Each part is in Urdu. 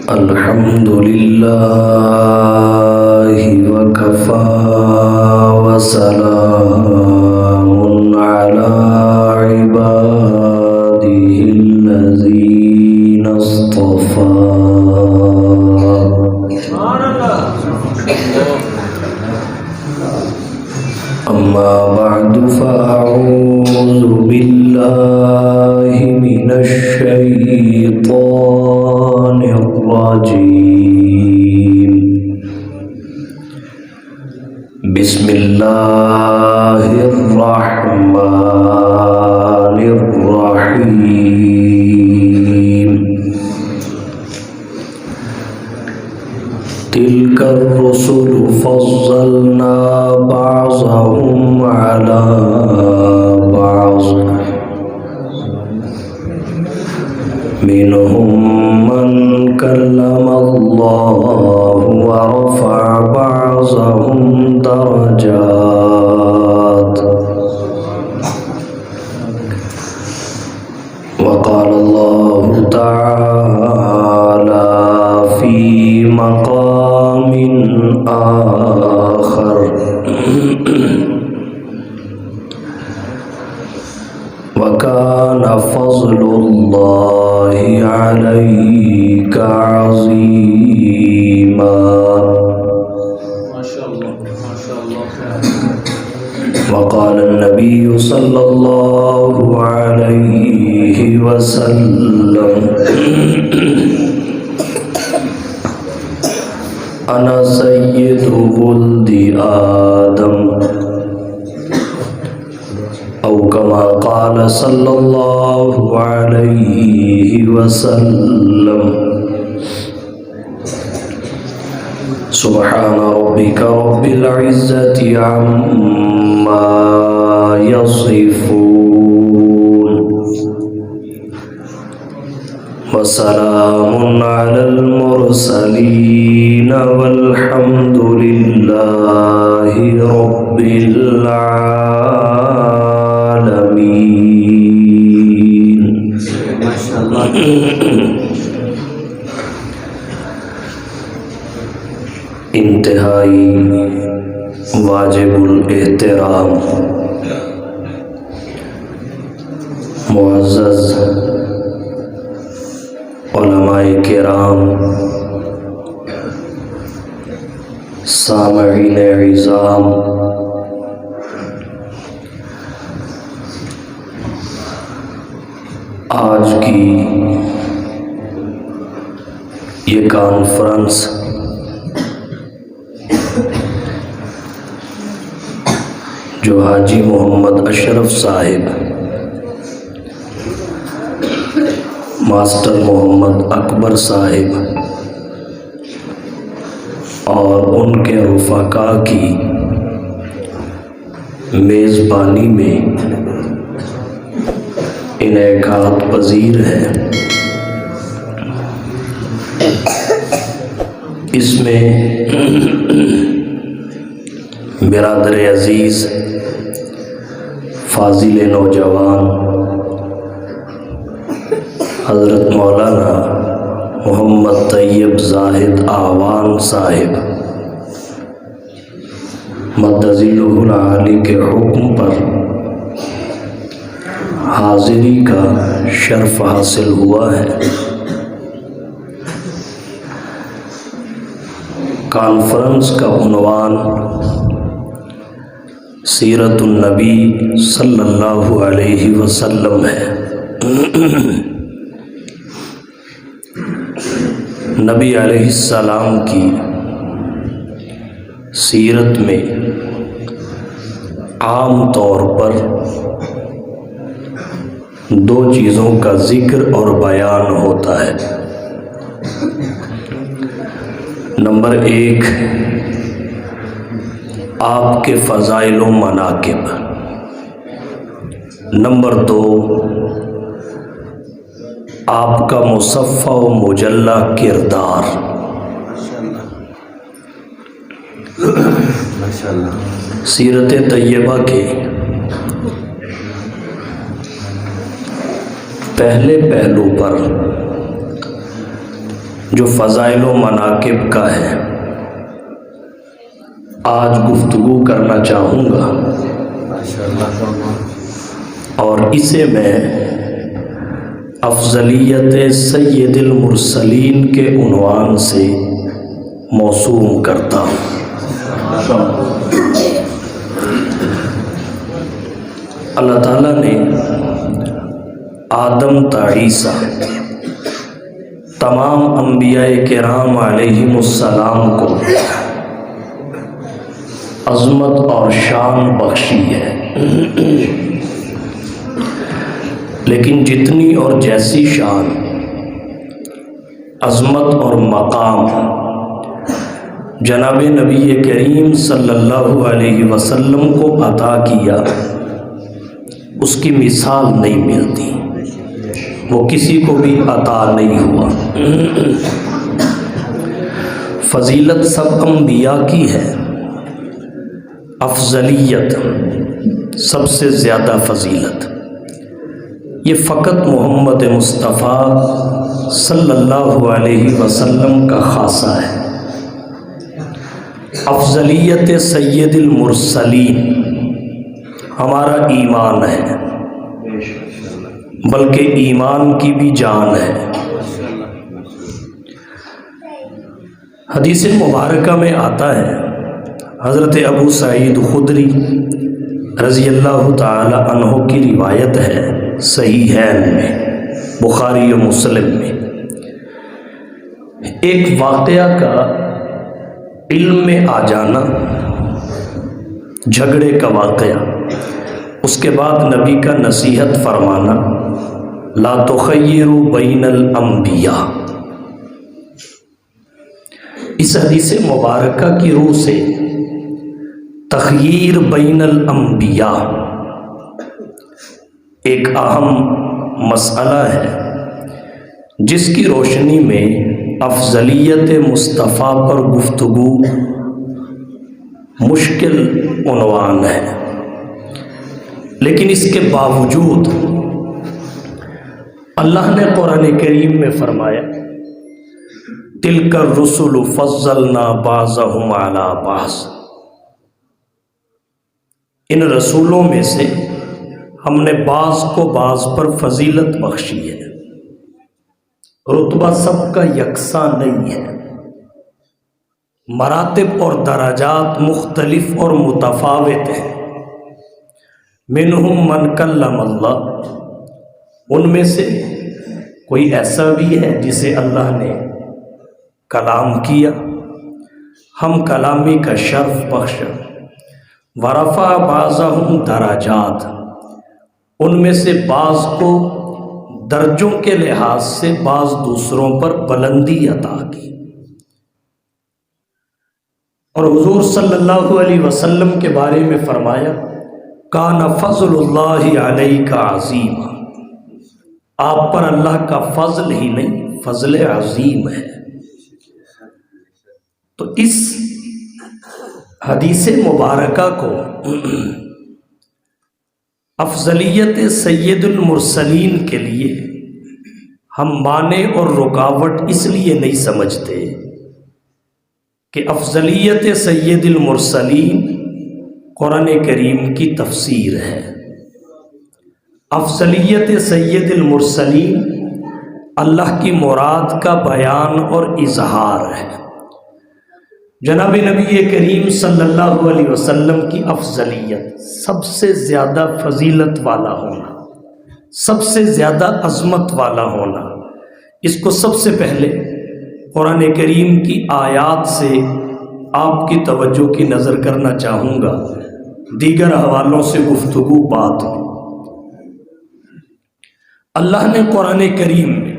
الحمد لله وكفى وسلام على عباده الذين اصطفى أما بعد فأعوذ بالله من الشيطان الرجيم بسم الله الرحمن الرحيم تلك الرسل فضلنا بعضهم على بعض منهم من كلم الله ورفع بعضهم درجات وقال الله تعالى في مقام آخر وكان فضل الله عليك عظيما وقال النبي صلى الله عليه وسلم أنا سيد ولد آدم أو كما قال صلى الله عليه وسلم سبحان ربك رب العزة عما يصفون وسلام على المرسلين والحمد لله رب العالمين. انتہائی واجب الاحترام معزز علماء کرام، سامعین عظام، آج کی یہ کانفرنس جو حاجی محمد اشرف صاحب، ماسٹر محمد اکبر صاحب اور ان کے رفقا کی میزبانی میں انعقاد پذیر ہے، اس میں برادر عزیز، فاضل نوجوان حضرت مولانا محمد طیب زاہد آوان صاحب مدظلہ العالی کے حکم پر حاضری کا شرف حاصل ہوا ہے۔ کانفرنس کا عنوان سیرت النبی صلی اللہ علیہ وسلم ہے۔ نبی علیہ السلام کی سیرت میں عام طور پر دو چیزوں کا ذکر اور بیان ہوتا ہے۔ نمبر ایک، آپ کے فضائل و مناقب۔ نمبر دو، آپ کا مصفہ و مجلہ کردار۔ سیرت طیبہ کے پہلے پہلو پر جو فضائل و مناقب کا ہے آج گفتگو کرنا چاہوں گا، اور اسے میں افضلیت سید المرسلین کے عنوان سے موسوم کرتا ہوں۔ اللہ تعالیٰ نے آدم تا عیسیٰ تمام انبیاء کرام علیہم السلام کو عظمت اور شان بخشی ہے، لیکن جتنی اور جیسی شان، عظمت اور مقام جناب نبی کریم صلی اللہ علیہ وسلم کو عطا کیا، اس کی مثال نہیں ملتی، وہ کسی کو بھی عطا نہیں ہوا۔ فضیلت سب انبیاء کی ہے، افضلیت سب سے زیادہ فضیلت یہ فقط محمد مصطفیٰ صلی اللہ علیہ وسلم کا خاصہ ہے۔ افضلیت سید المرسلین ہمارا ایمان ہے، بلکہ ایمان کی بھی جان ہے۔ حدیث مبارکہ میں آتا ہے، حضرت ابو سعید خدری رضی اللہ تعالی عنہ کی روایت ہے، صحیحین میں، بخاری و مسلم میں، ایک واقعہ کا علم میں آ جانا، جھگڑے کا واقعہ، اس کے بعد نبی کا نصیحت فرمانا، لا تخیروا بین الانبیاء۔ اس حدیث مبارکہ کی روح سے تخییر بین الانبیاء ایک اہم مسئلہ ہے، جس کی روشنی میں افضلیت مصطفیٰ پر گفتگو مشکل عنوان ہے، لیکن اس کے باوجود اللہ نے قرآن کریم میں فرمایا، تلک الرسل فضلنا بعضهم علی بعض، ان رسولوں میں سے ہم نے بعض کو بعض پر فضیلت بخشی ہے۔ رتبہ سب کا یکساں نہیں ہے، مراتب اور درجات مختلف اور متفاوت ہیں۔ منہم من کلم اللہ، ان میں سے کوئی ایسا بھی ہے جسے اللہ نے کلام کیا، ہم کلامی کا شرف بخشا۔ ورفع بعضهم درجات، ان میں سے بعض کو درجوں کے لحاظ سے بعض دوسروں پر بلندی عطا کی۔ اور حضور صلی اللہ علیہ وسلم کے بارے میں فرمایا، کان فضل اللہ علیک عظیما، آپ پر اللہ کا فضل ہی نہیں، فضل عظیم ہے۔ تو اس حدیث مبارکہ کو افضلیت سید المرسلین کے لیے ہم معنی اور رکاوٹ اس لیے نہیں سمجھتے کہ افضلیت سید المرسلین قرآن کریم کی تفسیر ہے۔ افضلیت سید المرسلین اللہ کی مراد کا بیان اور اظہار ہے۔ جناب نبی کریم صلی اللہ علیہ وسلم کی افضلیت، سب سے زیادہ فضیلت والا ہونا، سب سے زیادہ عظمت والا ہونا، اس کو سب سے پہلے قرآن کریم کی آیات سے آپ کی توجہ کی نظر کرنا چاہوں گا، دیگر حوالوں سے گفتگو بعد میں۔ اللہ نے قرآن کریم میں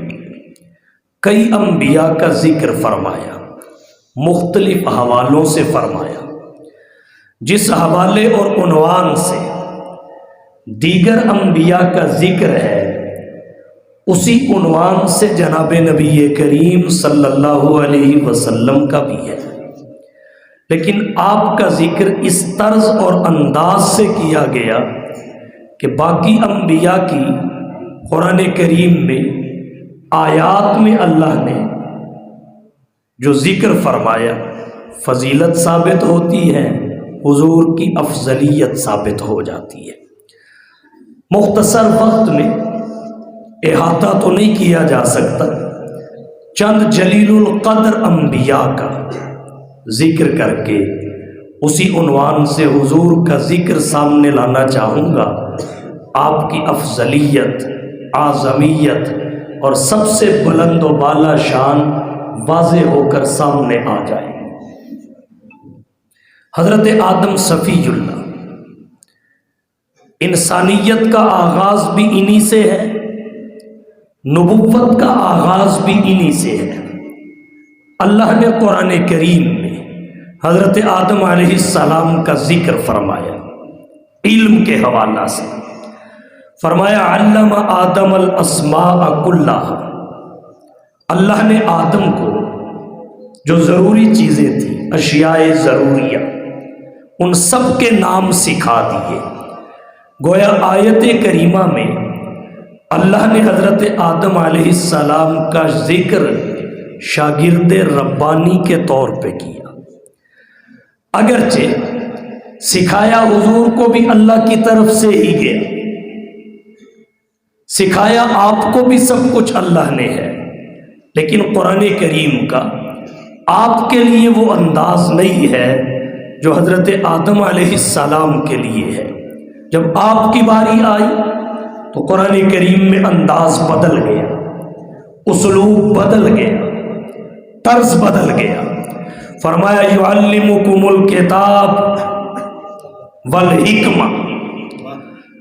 کئی انبیاء کا ذکر فرمایا، مختلف حوالوں سے فرمایا، جس حوالے اور عنوان سے دیگر انبیاء کا ذکر ہے، اسی عنوان سے جناب نبی کریم صلی اللہ علیہ وسلم کا بھی ہے، لیکن آپ کا ذکر اس طرز اور انداز سے کیا گیا کہ باقی انبیاء کی قرآن کریم میں آیات میں اللہ نے جو ذکر فرمایا فضیلت ثابت ہوتی ہے، حضور کی افضلیت ثابت ہو جاتی ہے۔ مختصر وقت میں احاطہ تو نہیں کیا جا سکتا، چند جلیل القدر انبیاء کا ذکر کر کے اسی عنوان سے حضور کا ذکر سامنے لانا چاہوں گا۔ آپ کی افضلیت، اعظمیت اور سب سے بلند و بالا شان واضح ہو کر سامنے آ جائے۔ حضرت آدم صفی اللہ، انسانیت کا آغاز بھی انہی سے ہے، نبوت کا آغاز بھی انہی سے ہے۔ اللہ نے قرآن کریم میں حضرت آدم علیہ السلام کا ذکر فرمایا علم کے حوالہ سے، فرمایا علم آدم الاسماء کلھا۔ اللہ نے آدم کو جو ضروری چیزیں تھیں، اشیاء ضروریہ، ان سب کے نام سکھا دیے۔ گویا آیت کریمہ میں اللہ نے حضرت آدم علیہ السلام کا ذکر شاگرد ربانی کے طور پہ کیا، اگرچہ سکھایا حضور کو بھی اللہ کی طرف سے ہی گیا، سکھایا آپ کو بھی سب کچھ اللہ نے ہے، لیکن قرآن کریم کا آپ کے لیے وہ انداز نہیں ہے جو حضرت آدم علیہ السلام کے لیے ہے۔ جب آپ کی باری آئی تو قرآن کریم میں انداز بدل گیا، اسلوب بدل گیا، طرز بدل گیا۔ فرمایا یعلمکم الکتاب والحکمہ،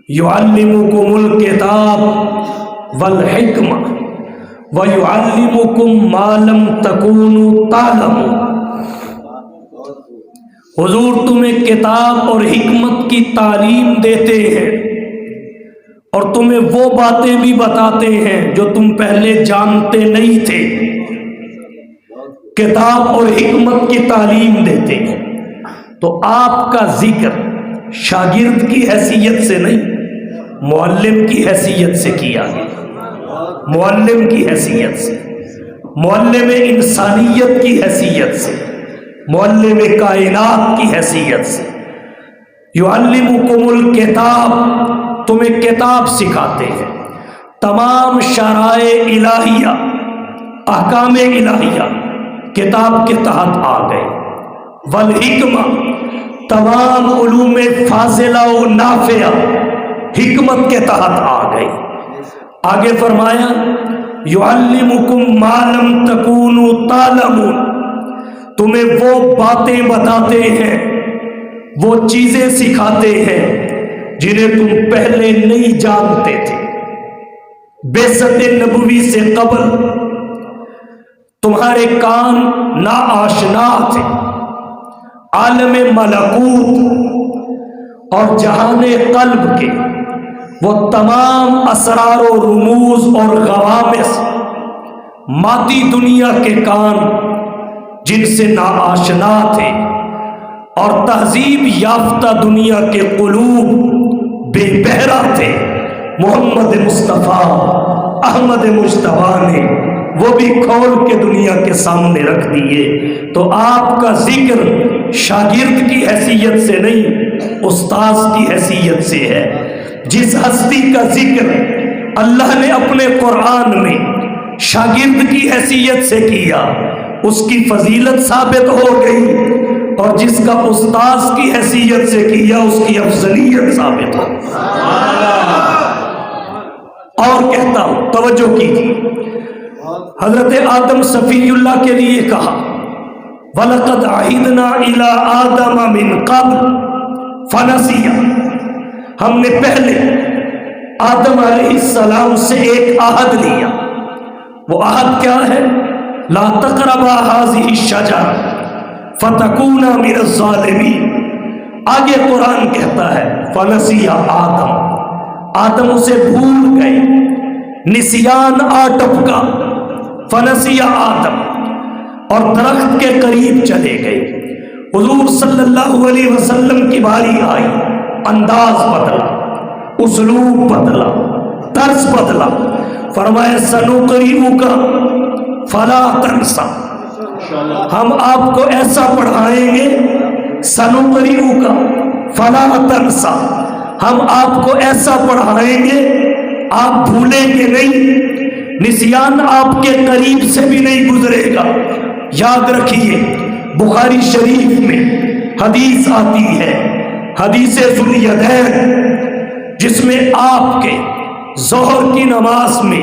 یعلمکم الکتاب والحکمہ ویعلمکم ما لم تکونوا تعلمون۔ حضور تمہیں کتاب اور حکمت کی تعلیم دیتے ہیں اور تمہیں وہ باتیں بھی بتاتے ہیں جو تم پہلے جانتے نہیں تھے۔ کتاب اور حکمت کی تعلیم دیتے ہیں۔ تو آپ کا ذکر شاگرد کی حیثیت سے نہیں، معلم کی حیثیت سے کیا گیا، معلم کی حیثیت سے، معلم انسانیت کی حیثیت سے، معلم کائنات کی حیثیت سے۔ یعلمکم الکتاب، تمہیں کتاب سکھاتے ہیں، تمام شرائع الہیہ، احکام الہیہ کتاب کے تحت آ گئے۔ والحکمہ، تمام علوم فاضلہ و نافعہ حکمت کے تحت آ گئے۔ آگے فرمایا یعلمکم ما لم تکونوا تعلمون، تمہیں وہ باتیں بتاتے ہیں، وہ چیزیں سکھاتے ہیں جنہیں تم پہلے نہیں جانتے تھے۔ بعثت نبوی سے قبل تمہارے کان ناآشنا تھے، عالم ملکوت اور جہان قلب کے وہ تمام اسرار و رموز اور غوامض، مادی دنیا کے کان جن سے ناآشنا تھے، اور تہذیب یافتہ دنیا کے قلوب بے بہرا تھے، محمد مصطفیٰ احمد مجتبیٰ نے وہ بھی کھول کے دنیا کے سامنے رکھ دیے۔ تو آپ کا ذکر شاگرد کی حیثیت سے نہیں، استاذ کی حیثیت سے ہے۔ جس ہستی کا ذکر اللہ نے اپنے قرآن میں شاگرد کی حیثیت سے کیا، اس کی فضیلت ثابت ہو گئی، اور جس کا استاذ کی حیثیت سے کیا اس کی افضلیت ثابت ہو۔ اور کہتا ہوں، توجہ کیجیے، حضرت آدم صفی اللہ کے لیے کہا وَلَقَدْ عَهِدْنَا إِلَىٰ آدَمَ مِنْ قَبْلُ فَنَسِيَ، ہم نے پہلے آدم علیہ السلام سے ایک عہد لیا۔ وہ عہد کیا ہے؟ لا تقربا هذه الشجرة فتكونا من الظالمین۔ آگے قرآن کہتا ہے فنسی آدم اسے بھول گئے، نسیان آ ٹپکا، فنسی آدم، اور درخت کے قریب چلے گئے۔ حضور صلی اللہ علیہ وسلم کی باری آئی، انداز بدلا، اسلوب بدلا، طرز بدلا، فرمایا سنقرئک فلا تنسا، ہم آپ کو ایسا پڑھائیں گے، سنقرئک فلا تنسا، ہم آپ کو ایسا پڑھائیں گے آپ بھولیں گے نہیں، نسیان آپ کے قریب سے بھی نہیں گزرے گا۔ یاد رکھیے بخاری شریف میں حدیث آتی ہے، حدیث ذوالیدین، جس میں آپ کے ظہر کی نماز میں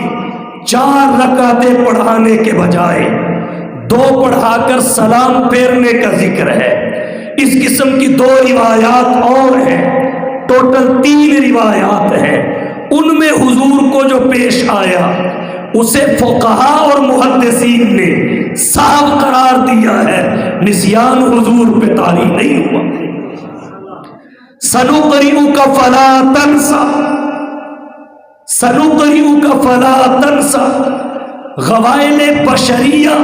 4 رکعتیں پڑھانے کے بجائے 2 پڑھا کر سلام پھیرنے کا ذکر ہے۔ اس قسم کی 2 روایات اور ہیں، ٹوٹل 3 روایات ہیں۔ ان میں حضور کو جو پیش آیا اسے فقہاء اور محدثین نے صاف قرار دیا ہے، نسیان حضور پہ طاری نہیں ہوا۔ سنقرئک فلا تنسا، سنقرئک فلا تنسا، غوائل بشریہ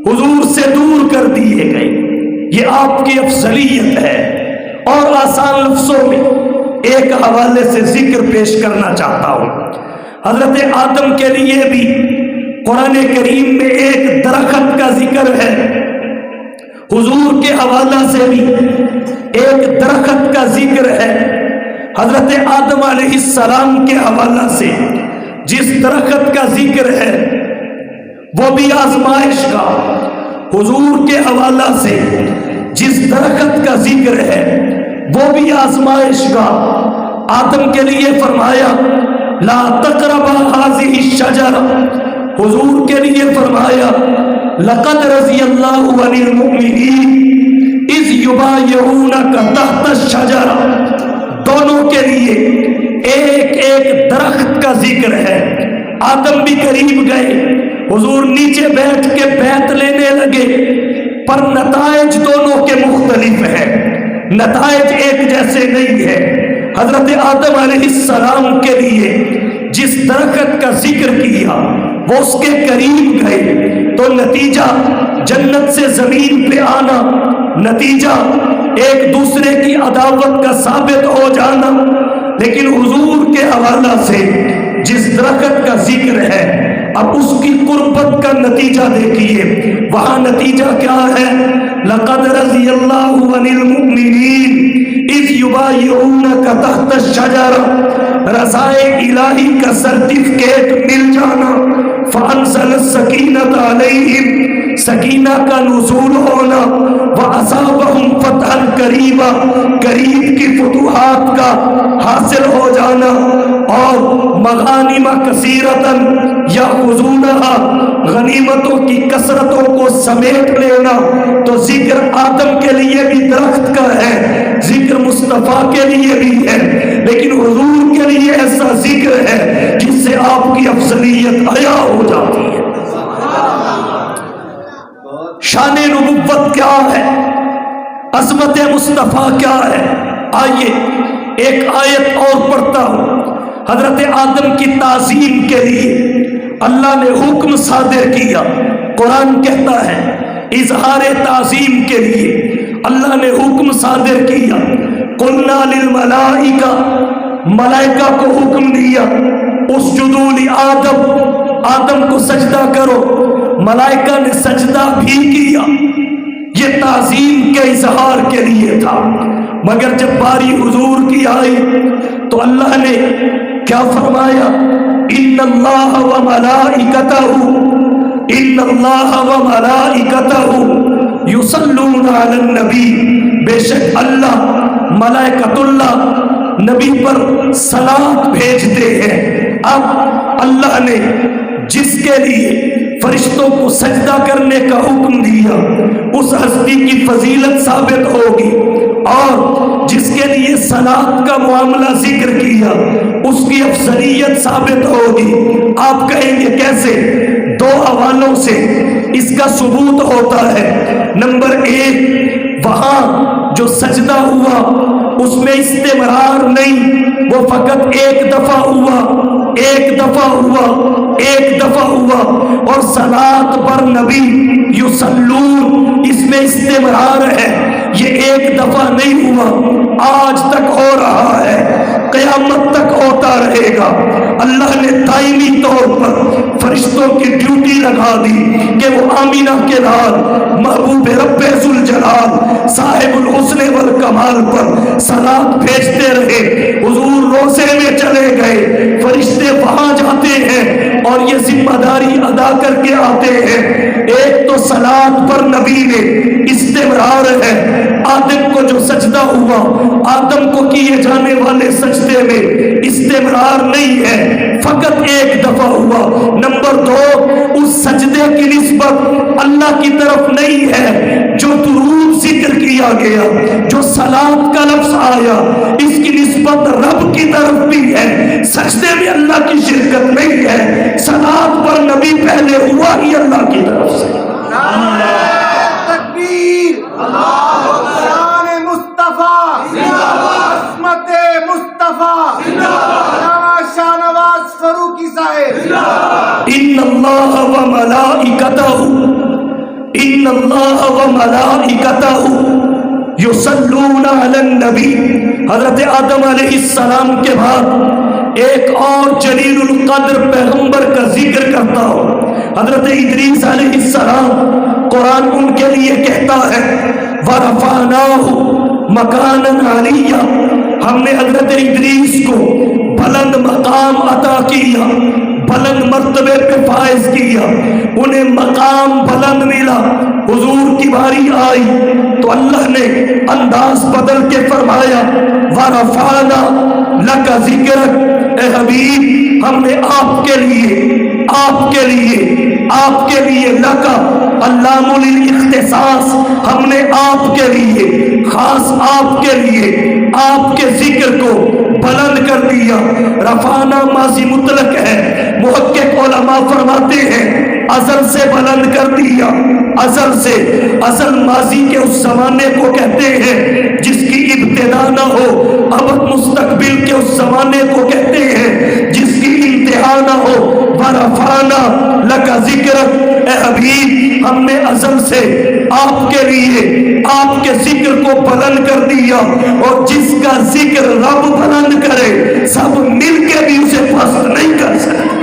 حضور سے دور کر دیے گئے، یہ آپ کی افضلیت ہے۔ اور آسان لفظوں میں ایک حوالے سے ذکر پیش کرنا چاہتا ہوں۔ حضرت آدم کے لیے بھی قرآن کریم میں ایک درخت کا ذکر ہے، حضور کے حوالہ سے بھی ایک درخت کا ذکر ہے۔ حضرت آدم علیہ السلام کے حوالہ سے جس درخت کا ذکر ہے وہ بھی آزمائش کا، حضور کے حوالہ سے جس درخت کا ذکر ہے وہ بھی آزمائش کا۔ آدم کے لیے فرمایا لا تقربا هذه الشجرہ، حضور کے لیے فرمایا لقد رضی اللہ عن المؤمنین اذ یبایعونک تحت الشجرہ۔ دونوں کے لیے ایک ایک درخت کا ذکر ہے۔ آدم بھی قریب گئے، حضور نیچے بیٹھ کے بیعت لینے لگے، پر نتائج دونوں کے مختلف ہیں، نتائج ایک جیسے نہیں ہے۔ حضرت آدم علیہ السلام کے لیے جس درخت کا ذکر کیا وہ اس کے قریب گئے تو نتیجہ جنت سے زمین پہ آنا، نتیجہ ایک دوسرے کی عداوت کا ثابت ہو جانا۔ لیکن حضور کے حوالہ سے جس درخت کا ذکر ہے اب اس کی قربت کا نتیجہ دیکھیے، وہاں نتیجہ کیا ہے؟ لقد رضی اللہ عن المؤمنین اذ یبایعونک تحت الشجرہ، رضائے الہی کا سرٹیفکیٹ مل جانا، فانزل السکینۃ علیہم، سکینہ کا نزول ہونا، واصابہم فتحا قریبا، قریب کی فتوحات کا حاصل ہو جانا، اور مغانم کثیرۃ یاخذونہا، غنیمتوں کی کثرتوں کو سمیٹ لینا۔ تو ذکر آدم کے لیے بھی درخت کا ہے، ذکر مصطفیٰ کے لیے بھی ہے، لیکن حضور کے لیے ایسا ذکر ہے جس سے آپ کی افضلیت عیا ہو جاتی ہے۔ شان نبوت کیا ہے، عظمت مصطفیٰ کیا ہے؟ آئیے ایک آیت اور پڑھتا ہوں۔ حضرت آدم کی تعظیم کے لیے اللہ نے حکم صادر کیا، قرآن کہتا ہے اظہار تعظیم کے لیے اللہ نے حکم صادر کیا، قلنا للملائکہ، ملائکہ کو حکم دیا اسجدوا لآدم، آدم کو سجدہ کرو، ملائکہ نے سجدہ بھی کیا، یہ تعظیم کے اظہار کے لیے تھا۔ مگر جب باری حضور کی آئی تو اللہ نے کیا فرمایا؟ ان اللہ و ملائکتہ، ان اللہ و ملائکتہ یصلون علی النبی، بے شک اللہ ملائکۃ اللہ نبی پر صلاۃ بھیجتے ہیں۔ اب اللہ نے جس کے لیے فرشتوں کو سجدہ کرنے کا حکم دیا اس ہستی کی فضیلت ثابت ہوگی، اور جس کے لیے صلاۃ کا معاملہ ذکر کیا اس کی افضلیت ثابت ہوگی۔ آپ کہیں گے کیسے؟ 2 حوالوں سے اس کا ثبوت ہوتا ہے۔ نمبر 1، وہاں جو سجدہ ہوا اس میں استمرار نہیں، وہ فقط ایک دفعہ ہوا، ایک دفعہ ہوا، ایک دفعہ ہوا، اور صلاۃ پر نبی یصلون اس میں استمرار ہے، یہ ایک دفعہ نہیں ہوا، آج تک ہو رہا ہے۔ قیامت تک ہوتا رہے گا۔ اللہ نے دائمی طور پر فرشتوں کی ڈیوٹی لگا دی کہ وہ آمینہ کے لال محبوب رب ذوالجلال صاحب الحسن والکمال پر صلات بھیجتے رہے۔ حضور روزے میں چلے گئے، فرشتے وہاں جاتے ہیں اور یہ ذمہ داری ادا کر کے آتے ہیں۔ ایک تو صلات پر نبی نے استمرار ہے، آدم کو جو سجدہ ہوا، آدم کو کیے جانے والے سجدے میں استمرار نہیں ہے، فقط ایک دفعہ ہوا۔ نمبر دو، اس سجدے کی نسبت اللہ کی طرف نہیں ہے، جو درود ذکر کیا گیا، جو صلات کا لفظ آیا، اس کی نسبت رب کی طرف بھی ہے۔ سجدے میں اللہ کی شرکت نہیں ہے، صلات پر نبی پہلے ہوا ہی اللہ کی طرف سے۔ تکبیر، شان مصطفیٰ، عصمت مصطفیٰ، علامہ شاہ نواز فاروقی صاحب۔ ان اللہ و ملائکتہ، ان اللہ و ملائکتہ یصلون علی النبی۔ حضرت آدم علیہ السلام کے بعد ایک اور جلیل القدر پیغمبر کا ذکر کرتا ہوں، حضرت ادریس علیہ السلام۔ قرآن ان کے لیے کہتا ہے وَرَفَعْنَاهُ مَكَانًا عَلِيًّا، ہم نے حضرت ادریس کو بلند مقام عطا کیا، بلند مرتبے پہ فائز کیا، انہیں مقام بلند ملا۔ حضور کی باری آئی تو اللہ نے انداز بدل کے فرمایا وَرَفَعْنَا لَكَ ذِكْرَكَ، اے حبیب ہم نے آپ کے لیے لکا اللام للاختصاص، ہم نے آپ کے لیے خاص آپ کے لیے آپ کے ذکر کو بلند کر دیا۔ رفعنا ماضی مطلق ہے، محقق علماء فرماتے ہیں ازل سے بلند کر دیا، ازل سے، ازل ماضی کے اس زمانے کو کہتے ہیں جس کی ابتدا نہ ہو، ابد مستقبل کے اس زمانے کو کہتے ہیں جس کی انتہا نہ ہو۔ وَرَفَعْنَا لَكَ ذِكْرَكَ، اے حبیب ہم نے ازل سے آپ کے لیے آپ کے ذکر کو بلند کر دیا، اور جس کا ذکر رب بلند کرے سب مل کے بھی اسے پست نہیں کر سکتے۔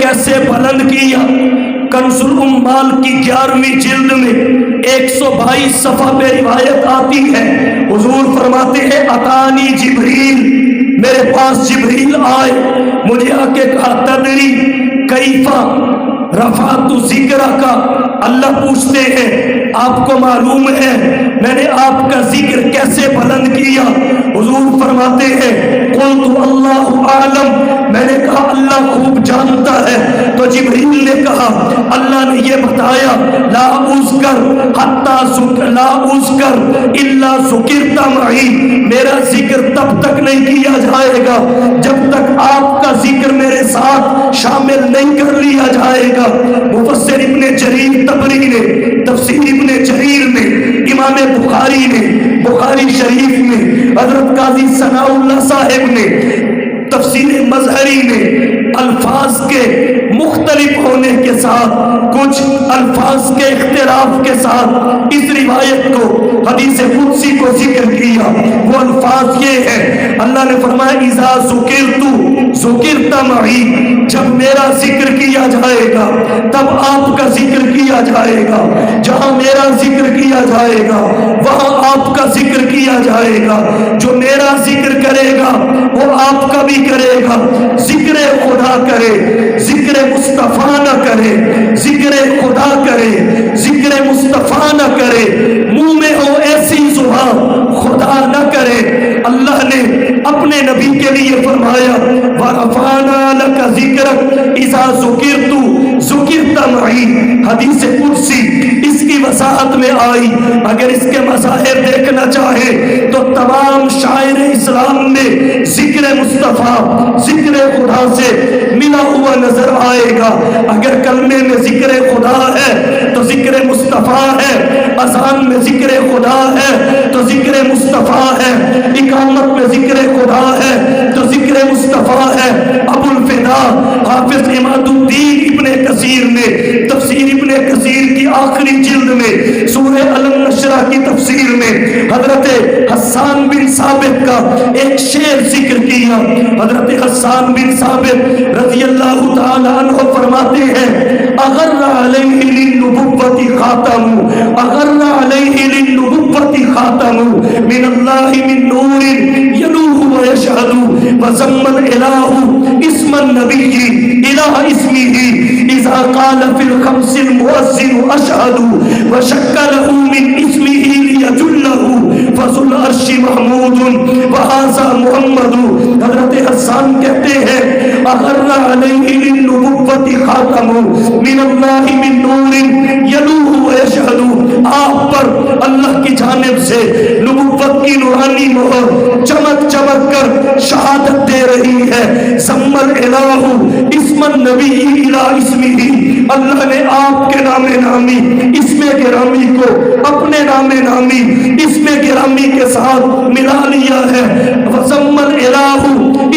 کیسے بلند کیا؟ کنز الامال کی 11ویں جلد میں 122 صفحہ پہ روایت آتی ہے، حضور فرماتے ہیں اتانی جبریل، میرے پاس جبریل آئے، مجھے آ کے کہا تدری کیفا رفعت ذکرہ کا، اللہ پوچھتے ہیں آپ کو معلوم ہے میں نے آپ کا ذکر کیسے بلند کیا؟ حضور فرماتے ہیں قلت اللہ اعلم، میں نے کہا اللہ خوب جانتا ہے۔ تو جبریل نے کہا اللہ نے یہ بتایا لا اذکر حتی لا اذکر الا ذکرت معی، میرا ذکر تب تک نہیں کیا جائے گا جب تک آپ کا ذکر میرے ساتھ شامل نہیں کر لیا جائے گا۔ مفسر ابن جریر طبری نے تفسیر ابن جریر میں، امام بخاری نے بخاری شریف میں، حضرت قاضی ثناء اللہ صاحب نے تفسیر مظہری میں الفاظ کے مختلف ہونے کے ساتھ، کچھ الفاظ کے اختلاف کے ساتھ اس روایت کو حدیث قدسی کو ذکر کیا۔ وہ الفاظ یہ ہے، اللہ نے فرمایا اذا ذکرت ذکرت معی، جب میرا ذکر کیا جائے گا تب آپ کا ذکر کیا جائے گا، جہاں میرا ذکر کیا جائے گا وہاں آپ کا ذکر کیا جائے گا، جو میرا ذکر کرے گا وہ آپ کا بھی کرے گا۔ ذکر خدا کرے، ذکر مصطفیٰ نہ کرے، ذکر خدا کرے، ذکر مصطفیٰ نہ کرے، منہ میں ہو ایسی زبان خدا نہ کرے۔ اللہ نے اپنے نبی کے لیے فرمایا وَرَفَعْنَا لَكَ ذِكْرَكَ اِذَا ذُكِرْتُ ذُكِرْتَ مَعِي، حدیث قدسی، اس کی وضاحت میں آئی۔ اگر اس کے مظاہر دیکھنا چاہے تو تمام شاعر اسلام میں ذکر مصطفیٰ، ذکر خدا سے ملا ہوا نظر آئے گا۔ اگر کلمے میں ذکر خدا ہے تو ذکر مصطفیٰ ہے، اذان میں ذکر خدا ہے تو ذکر مصطفیٰ ہے، اقامت میں ذکر خدا ہے تو ذکر مصطفیٰ ہے۔ ابو الفدا حافظ عماد الدین ابن کثیر نے تفسیر ابن کثیر کی آخری جلد میں سورہ علم نشرہ کی تفسیر میں حضرت حسان بن ثابت کا ایک شعر ذکر کیا۔ حضرت حسان بن ثابت رضی اللہ تعالی عنہ فرماتے ہیں اغر علیہ للنبوۃ خاتم، اغر علیہ للنبوۃ خاتم من اللہ من نور یلوح ویشہد وضم الالہ اسم النبی الہ اسمہ اذا قال فی الخمس المؤذن اشہد وشک له من اسمہ لیجلہ فذو العرش محمود وہذا محمد۔ حضرت حسان کہتے ہیں اغر علیہ للنبوۃ خاتم من اللہ من نور یلوح ویشہد، آپ پر اللہ کی جانب سے نبوت کی نورانی مہر چمک چمک کر شہادت دے رہی ہے۔ ضم الالہ اسم النبی الہ اسمہ، اللہ نے آپ کے نام نامی اسم گرامی کو اپنے نام نامی اسم گرامی کے ساتھ ملا لیا ہے۔ وضم الالہ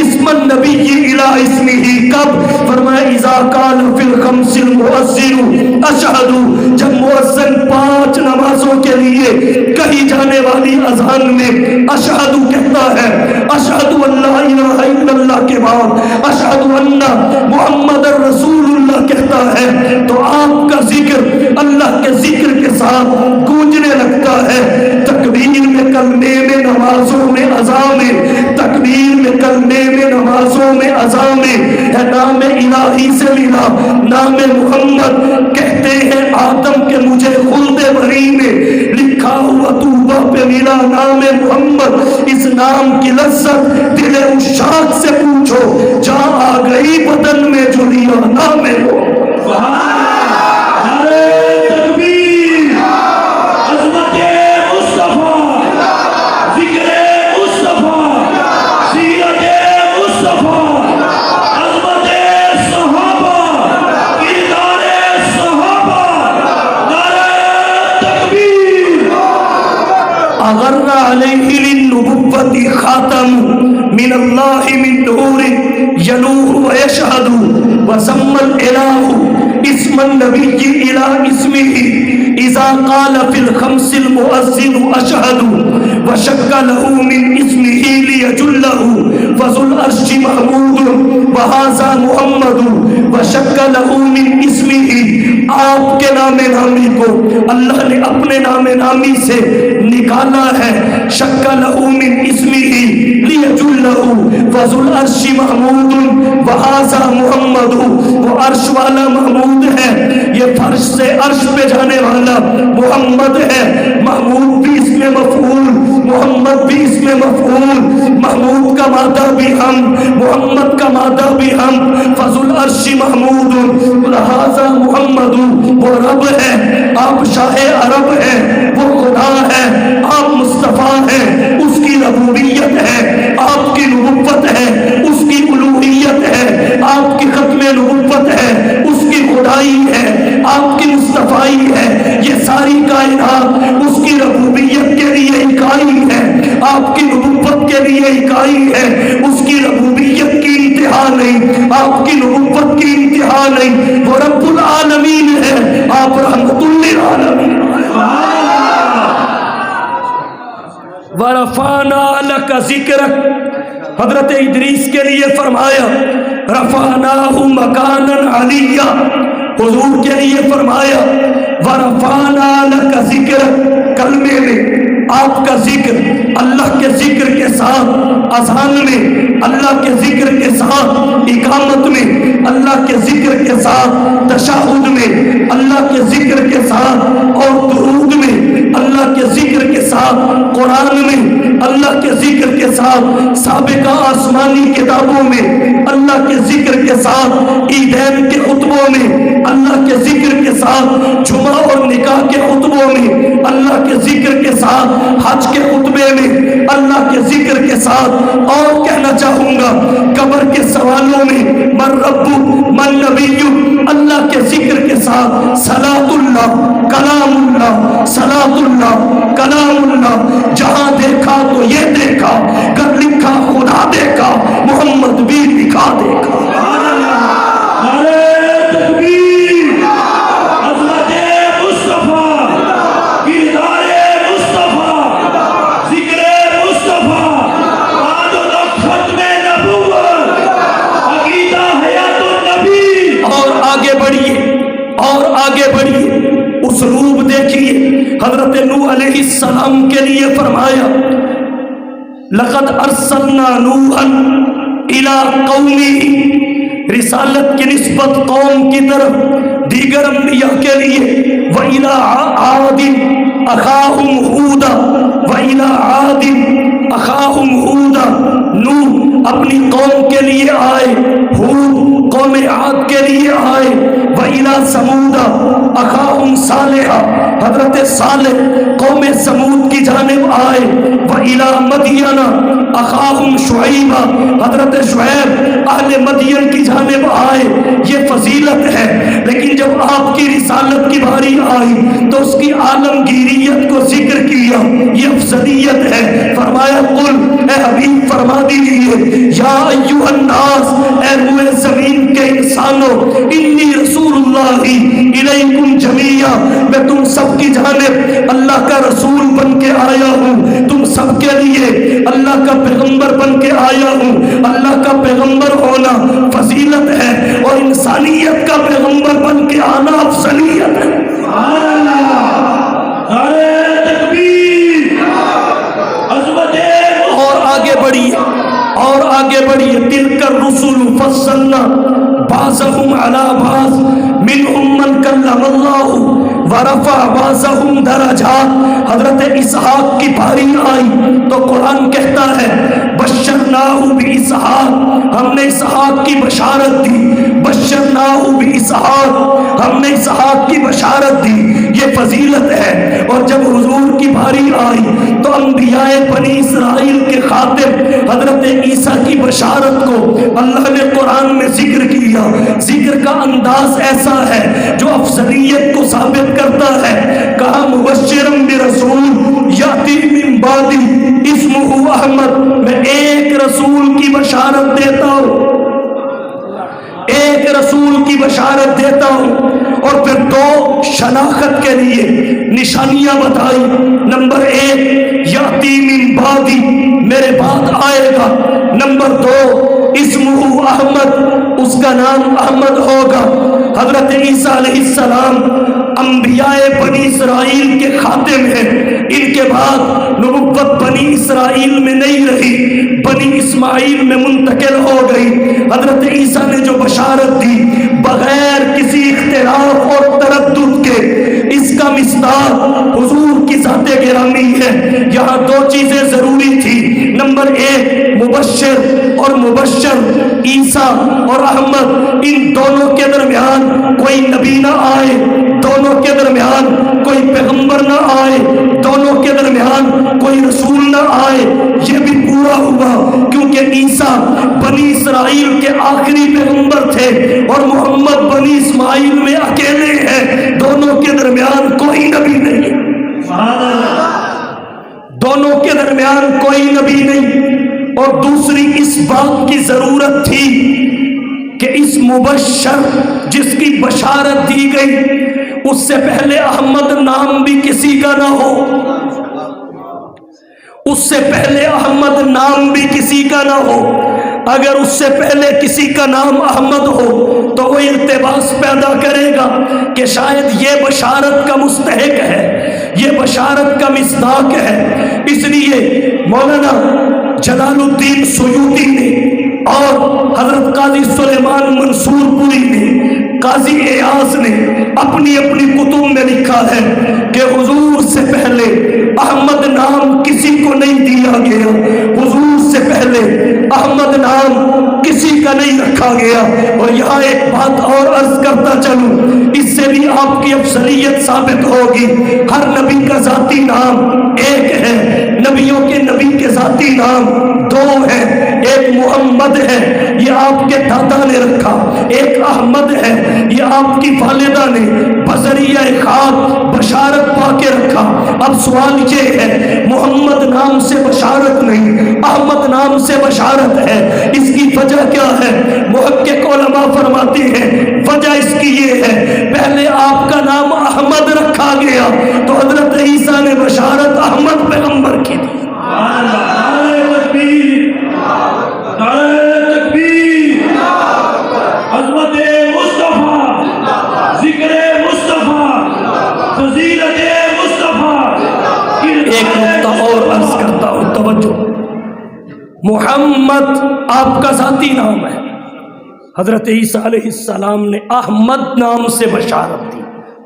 اسم النبی الہ اسمہ، کب؟ فرمایا اذا قال فی الخمس المؤذن اشہد، جب مؤذن 5 نمازوں کے لیے کہی جانے والی اذان میں اشہد کہتا ہے، اشہد ان لا الہ الا اللہ کے بعد اشہد ان محمد رسول اللہ کہتا ہے تو آپ کا ذکر اللہ کے ذکر کے ساتھ گونجنے لگتا ہے۔ تکبیر میں کلمے میں نمازوں میں اذان میں، تکبیر میں کلمے میں نمازوں میں اذان میں ہے نام الہی سے ملا نام محمد۔ کہتے ہیں آدم کے مجھے خلد بری میں لکھا ہوا توبہ پہ ملا نام محمد۔ اس نام کی لذت دل عشاق سے پوچھو، جہاں آ گئی بدن میں جو لیا نام محمد۔ اغر علیہ للنبوۃ خاتم من اللہ من نور یلوح ویشہد وضم الالہ اسم النبی الہ اسمہ اذا قال فی الخمس المؤذن اشہد وشک له من اسمہ لیجلہ فذو العرش محمود وہذا محمد وشک له من اسمہ۔ آپ کے نام نامی کو اللہ نے اپنے نام نامی سے نکالا ہے، شک له من اسمہ لیجلہ فذو العرش محمود وہذا محمد، وہ عرش والا محمود ہے، یہ فرش سے عرش پہ جانے والا محمد ہے۔ محمود بھی اس میں مفعول، محمد بھی اس میں مفعول، محمود کا مادہ بھی ہم، محمد کا مادہ بھی ہم، فذو العرش محمود لہذا محمد، وہ رب ہے، آپ شاہ عرب ہیں، وہ خدا ہے، آپ مصطفیٰ ہیں، اس کی ربوبیت ہے، آپ کی نبوت ہے، اس کی الوہیت ہے، آپ کی ختم نبوت ہے، اس کی خدائی ہے، آپ کی مصطفائی ہے، یہ ساری کائنات اس کی ربوبیت کے لیے اکائی ہے، آپ کی نبوت کے لیے اکائی ہے، اس کی ربوبیت کی انتہا نہیں، آپ کی نبوت کی انتہا نہیں، وہ رب العالمین ہے، آپ رحمت للعالمین۔ وَرَفَعْنَا لَكَ ذِكْرَكَ، حضرت ادریس کے لیے فرمایا رفعناہ مکانا علیہ، حضور کے لیے فرمایا وَرَفَعْنَا لَكَ ذِكْرَكَ، کلمے میں آپ کا ذکر اللہ کے ذکر کے ساتھ، اذان میں اللہ کے ذکر کے ساتھ، اقامت میں اللہ کے ذکر کے ساتھ، تشہد میں اللہ کے ذکر کے ساتھ، اور درود میں اللہ کے ذکر کے ساتھ، قرآن میں اللہ کے ذکر کے ساتھ سابقہ آسمانی کتابوں میں اللہ کے ذکر کے ساتھ عیدین کے خطبوں میں اللہ کے ذکر کے ساتھ جمعہ اور نکاح کے خطبوں میں اللہ کے ذکر کے ساتھ حج کے خطبے میں اللہ کے ذکر کے ساتھ اور کہنا چاہوں گا قبر کے سوالوں میں من ربک من نبیک اللہ کے ذکر کے ساتھ صلاۃ اللہ کلام اللہ صلاۃ اللہ کلام اللہ جہاں دیکھا تو یہ دیکھا کر لکھا خدا دیکھا محمد بھی دکھا دیکھا اسلوب دیکھیے حضرت نوح علیہ السلام کے لیے فرمایا لقد ارسلنا نوحا الى قومه رسالت کی نسبت قوم کی طرف دیگر انبیاء کے لیے وَإِلَىٰ عَادٍ أَخَاهُمْ هُودًا وَإِلَىٰ عَادٍ أَخَاهُمْ هُودًا نوح اپنی قوم کے لیے آئے ہود قوم عاد کے لیے آئے وَإِلَىٰ ثَمُودَ أَخَاهُمْ صَالِحًا حضرت صالح قوم سمود کی جانب آئے وَإِلَىٰ مَدْيَنَ أَخَاهُمْ شُعَيْبًا حضرت شعیب اہل مدین کی جانب آئے یہ فضیلت ہے لیکن جب آپ کی رسالت کی باری آئی تو اس کی عالمگیریت کو ذکر کیا یہ افضلیت ہے فرمایا قل اے حبیب فرما دیجئے یا ایوہ الناس اے روئے زمین کے انسانوں انی رسول اللہ الیکم جمیعا میں تم سب کی جانب اللہ کا رسول بن کے آیا ہوں تم سب کے لیے اللہ کا پیغمبر بن کے آیا ہوں اللہ کا پیغمبر ہونا فضیلت ہے اور انسانیت کا پیغمبر بن کے آنا افضلیت ہے سبحان اللہ نعرہ تکبیر عظمت اور آگے بڑھیے تلک الرسل فضلنا بعضهم على بعض منهم من کلم اللہ ورفع بعضهم درجات حضرت اسحاق کی باری آئی تو قرآن کہتا ہے بشرناہ باسحاق ہم نے اسحاق کی بشارت دی بشرناہ باسحاق ہم نے اسحاق کی بشارت دی یہ فضیلت ہے اور جب حضور کی باری آئی تو انبیاء بنی اسرائیل کے خاطب حضرت عیسیٰ کی بشارت کو اللہ نے قرآن میں ذکر کیا ذکر کا انداز ایسا ہے جو افضلیت کو ثابت کرتا ہے کہا مبشرم برسول یاتی من بعدی اسمہ احمد میں ایک رسول کی بشارت دیتا ہوں ایک رسول کی بشارت دیتا ہوں اور پھر دو شناخت کے لیے نشانیاں بتائی نمبر ایک یاتی من بعدی میرے بعد آئے گا نمبر دو اسمہ احمد اس کا نام احمد ہوگا حضرت عیسیٰ علیہ السلام انبیاء بنی اسرائیل کے خاتم ہیں ان کے بعد نبوت بنی اسرائیل میں نہیں رہی بنی اسماعیل میں منتقل ہو گئی حضرت عیسیٰ نے جو بشارت دی بغیر کسی اختلاف اور تردد کے اس کا مصداق حضور کی ذات گرامی ہے یہاں دو چیزیں ضروری تھی نمبر ایک مبشر اور مبشر عیسیٰ اور احمد ان دونوں کے درمیان کوئی نبی نہ آئے دونوں کے درمیان کوئی پیغمبر نہ آئے دونوں کے درمیان کوئی رسول نہ آئے یہ بھی پورا ہوا کیونکہ عیسیٰ بنی اسرائیل کے آخری پیغمبر تھے اور محمد بنی اسماعیل میں اکیلے ہیں دونوں کے درمیان کوئی نبی نہیں دونوں کے درمیان کوئی نبی نہیں اور دوسری اس بات کی ضرورت تھی کہ اس مبشر جس کی بشارت دی گئی اس سے پہلے احمد نام بھی کسی کا نہ ہو اس سے پہلے احمد نام بھی کسی کا نہ ہو اگر اس سے پہلے کسی کا نام احمد ہو تو وہ التباس پیدا کرے گا کہ شاید یہ بشارت کا مستحق ہے یہ بشارت کا مصداق ہے اس لیے مولانا جلال الدین سیوطی نے اور حضرت قاضی سلیمان منصور پوری نے قاضی ایاز نے اپنی اپنی کتب میں لکھا ہے کہ حضور سے پہلے احمد نام کسی کو نہیں دیا گیا، حضور سے پہلے احمد نام کسی کا نہیں رکھا گیا۔ اور یہاں ایک بات اور عرض کرتا چلوں، اس سے بھی آپ کی افضلیت ثابت ہوگی۔ ہر نبی کا ذاتی نام ایک ہے، نبیوں کے نبی کے ذاتی نام دو ہیں، ایک محمد ہے یہ آپ کے دادا نے رکھا، ایک احمد ہے یہ آپ کی والدہ نے بذریعہ خاک بشارت پا کے رکھا۔ اب سوال یہ ہے، محمد نام سے بشارت نہیں، احمد نام سے بشارت ہے، اس کی وجہ کیا ہے؟ محقق علماء فرماتے ہیں وجہ اس کی یہ ہے، پہلے آپ کا نام احمد رکھا گیا تو حضرت عیسیٰ نے بشارت احمد پیغمبر کی دی۔ عظمت مصطفیٰ، ذکر مصطفیٰ، فضیلت مصطفیٰ۔ ایک نقطہ اور عرض کرتا ہوں، توجہ، محمد آپ کا ذاتی نام ہے، حضرت عیسیٰ علیہ السلام نے احمد نام سے بشارت دی،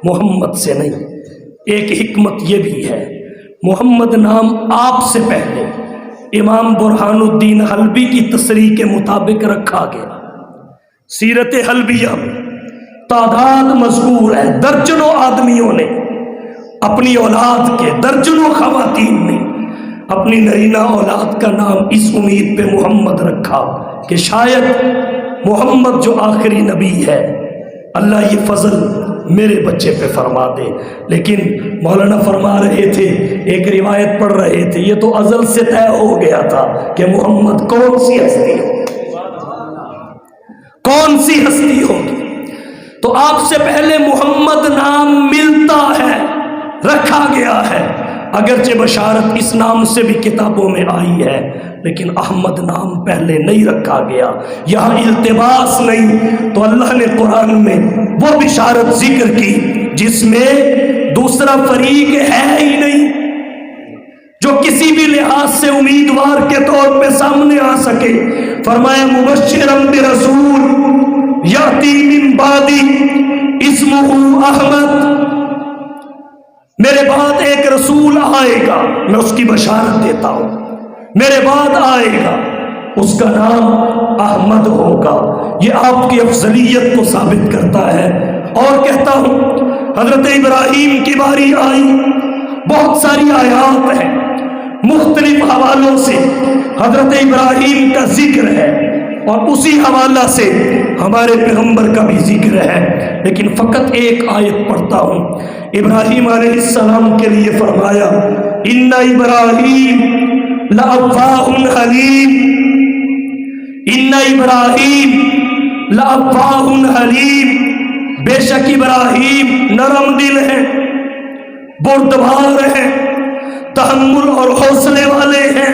محمد سے نہیں۔ ایک حکمت یہ بھی ہے، محمد نام آپ سے پہلے امام برہان الدین حلبی کی تصریح کے مطابق رکھا گیا۔ سیرت حلبیہ میں تعداد مذکور ہے، درجنوں آدمیوں نے اپنی اولاد کے، درجنوں خواتین نے اپنی نرینہ اولاد کا نام اس امید پہ محمد رکھا کہ شاید محمد جو آخری نبی ہے اللہ یہ فضل میرے بچے پہ فرما دے۔ لیکن مولانا فرما رہے تھے، ایک روایت پڑھ رہے تھے، یہ تو ازل سے طے ہو گیا تھا کہ محمد کون سی ہستی ہو، کون سی ہستی ہوگی، تو آپ سے پہلے محمد نام ملتا ہے، رکھا گیا ہے۔ اگرچہ بشارت اس نام سے بھی کتابوں میں آئی ہے لیکن احمد نام پہلے نہیں رکھا گیا، یہاں التباس نہیں، تو اللہ نے قرآن میں وہ بشارت ذکر کی جس میں دوسرا فریق ہے ہی نہیں جو کسی بھی لحاظ سے امیدوار کے طور پہ سامنے آ سکے۔ فرمایا مبشرم برسول یاتی من بعدی اسمہ احمد، میرے بعد ایک رسول آئے گا، میں اس کی بشارت دیتا ہوں، میرے بعد آئے گا، اس کا نام احمد ہوگا۔ یہ آپ کی افضلیت کو ثابت کرتا ہے۔ اور کہتا ہوں، حضرت ابراہیم کی باری آئی، بہت ساری آیات ہیں، مختلف حوالوں سے حضرت ابراہیم کا ذکر ہے اور اسی حوالہ سے ہمارے پیغمبر کا بھی ذکر ہے، لیکن فقط ایک آیت پڑھتا ہوں۔ ابراہیم علیہ السلام کے لیے فرمایا ان ابراہیم لأواہ حلیم، ان ابراہیم لأواہ حلیم، بے شک ابراہیم نرم دل ہیں، بردبار ہیں، تحمل اور حوصلے والے ہیں،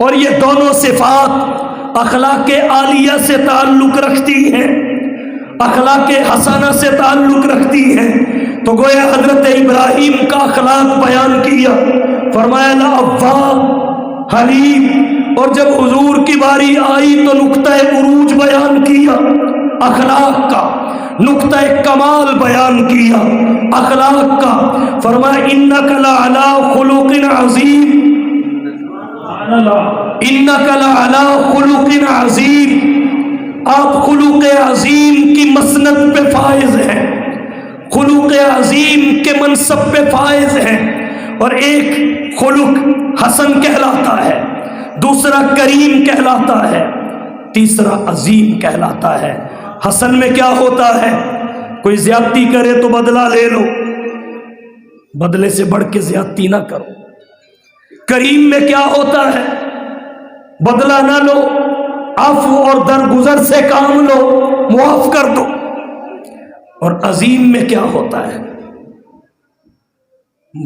اور یہ دونوں صفات اخلاق عالیہ سے تعلق رکھتی ہیں، اخلاق حسنہ سے تعلق رکھتی ہیں۔ تو گویا حضرت ابراہیم کا اخلاق بیان کیا، فرمایا لأواہ حلیم، اور جب حضور کی باری آئی تو نقطہ عروج بیان کیا، اخلاق کا نقطہ کمال بیان کیا، اخلاق کا۔ فرمایا انک لعلی خلق عظیم، انک لعلی خلق عظیم، آپ خلق عظیم کی مسند پہ فائز ہیں، خلق عظیم کے منصب پہ فائز ہیں۔ اور ایک خلق حسن کہلاتا ہے، دوسرا کریم کہلاتا ہے، تیسرا عظیم کہلاتا ہے۔ حسن میں کیا ہوتا ہے؟ کوئی زیادتی کرے تو بدلہ لے لو، بدلے سے بڑھ کے زیادتی نہ کرو۔ کریم میں کیا ہوتا ہے؟ بدلہ نہ لو، عفو اور درگزر سے کام لو، معاف کر دو۔ اور عظیم میں کیا ہوتا ہے؟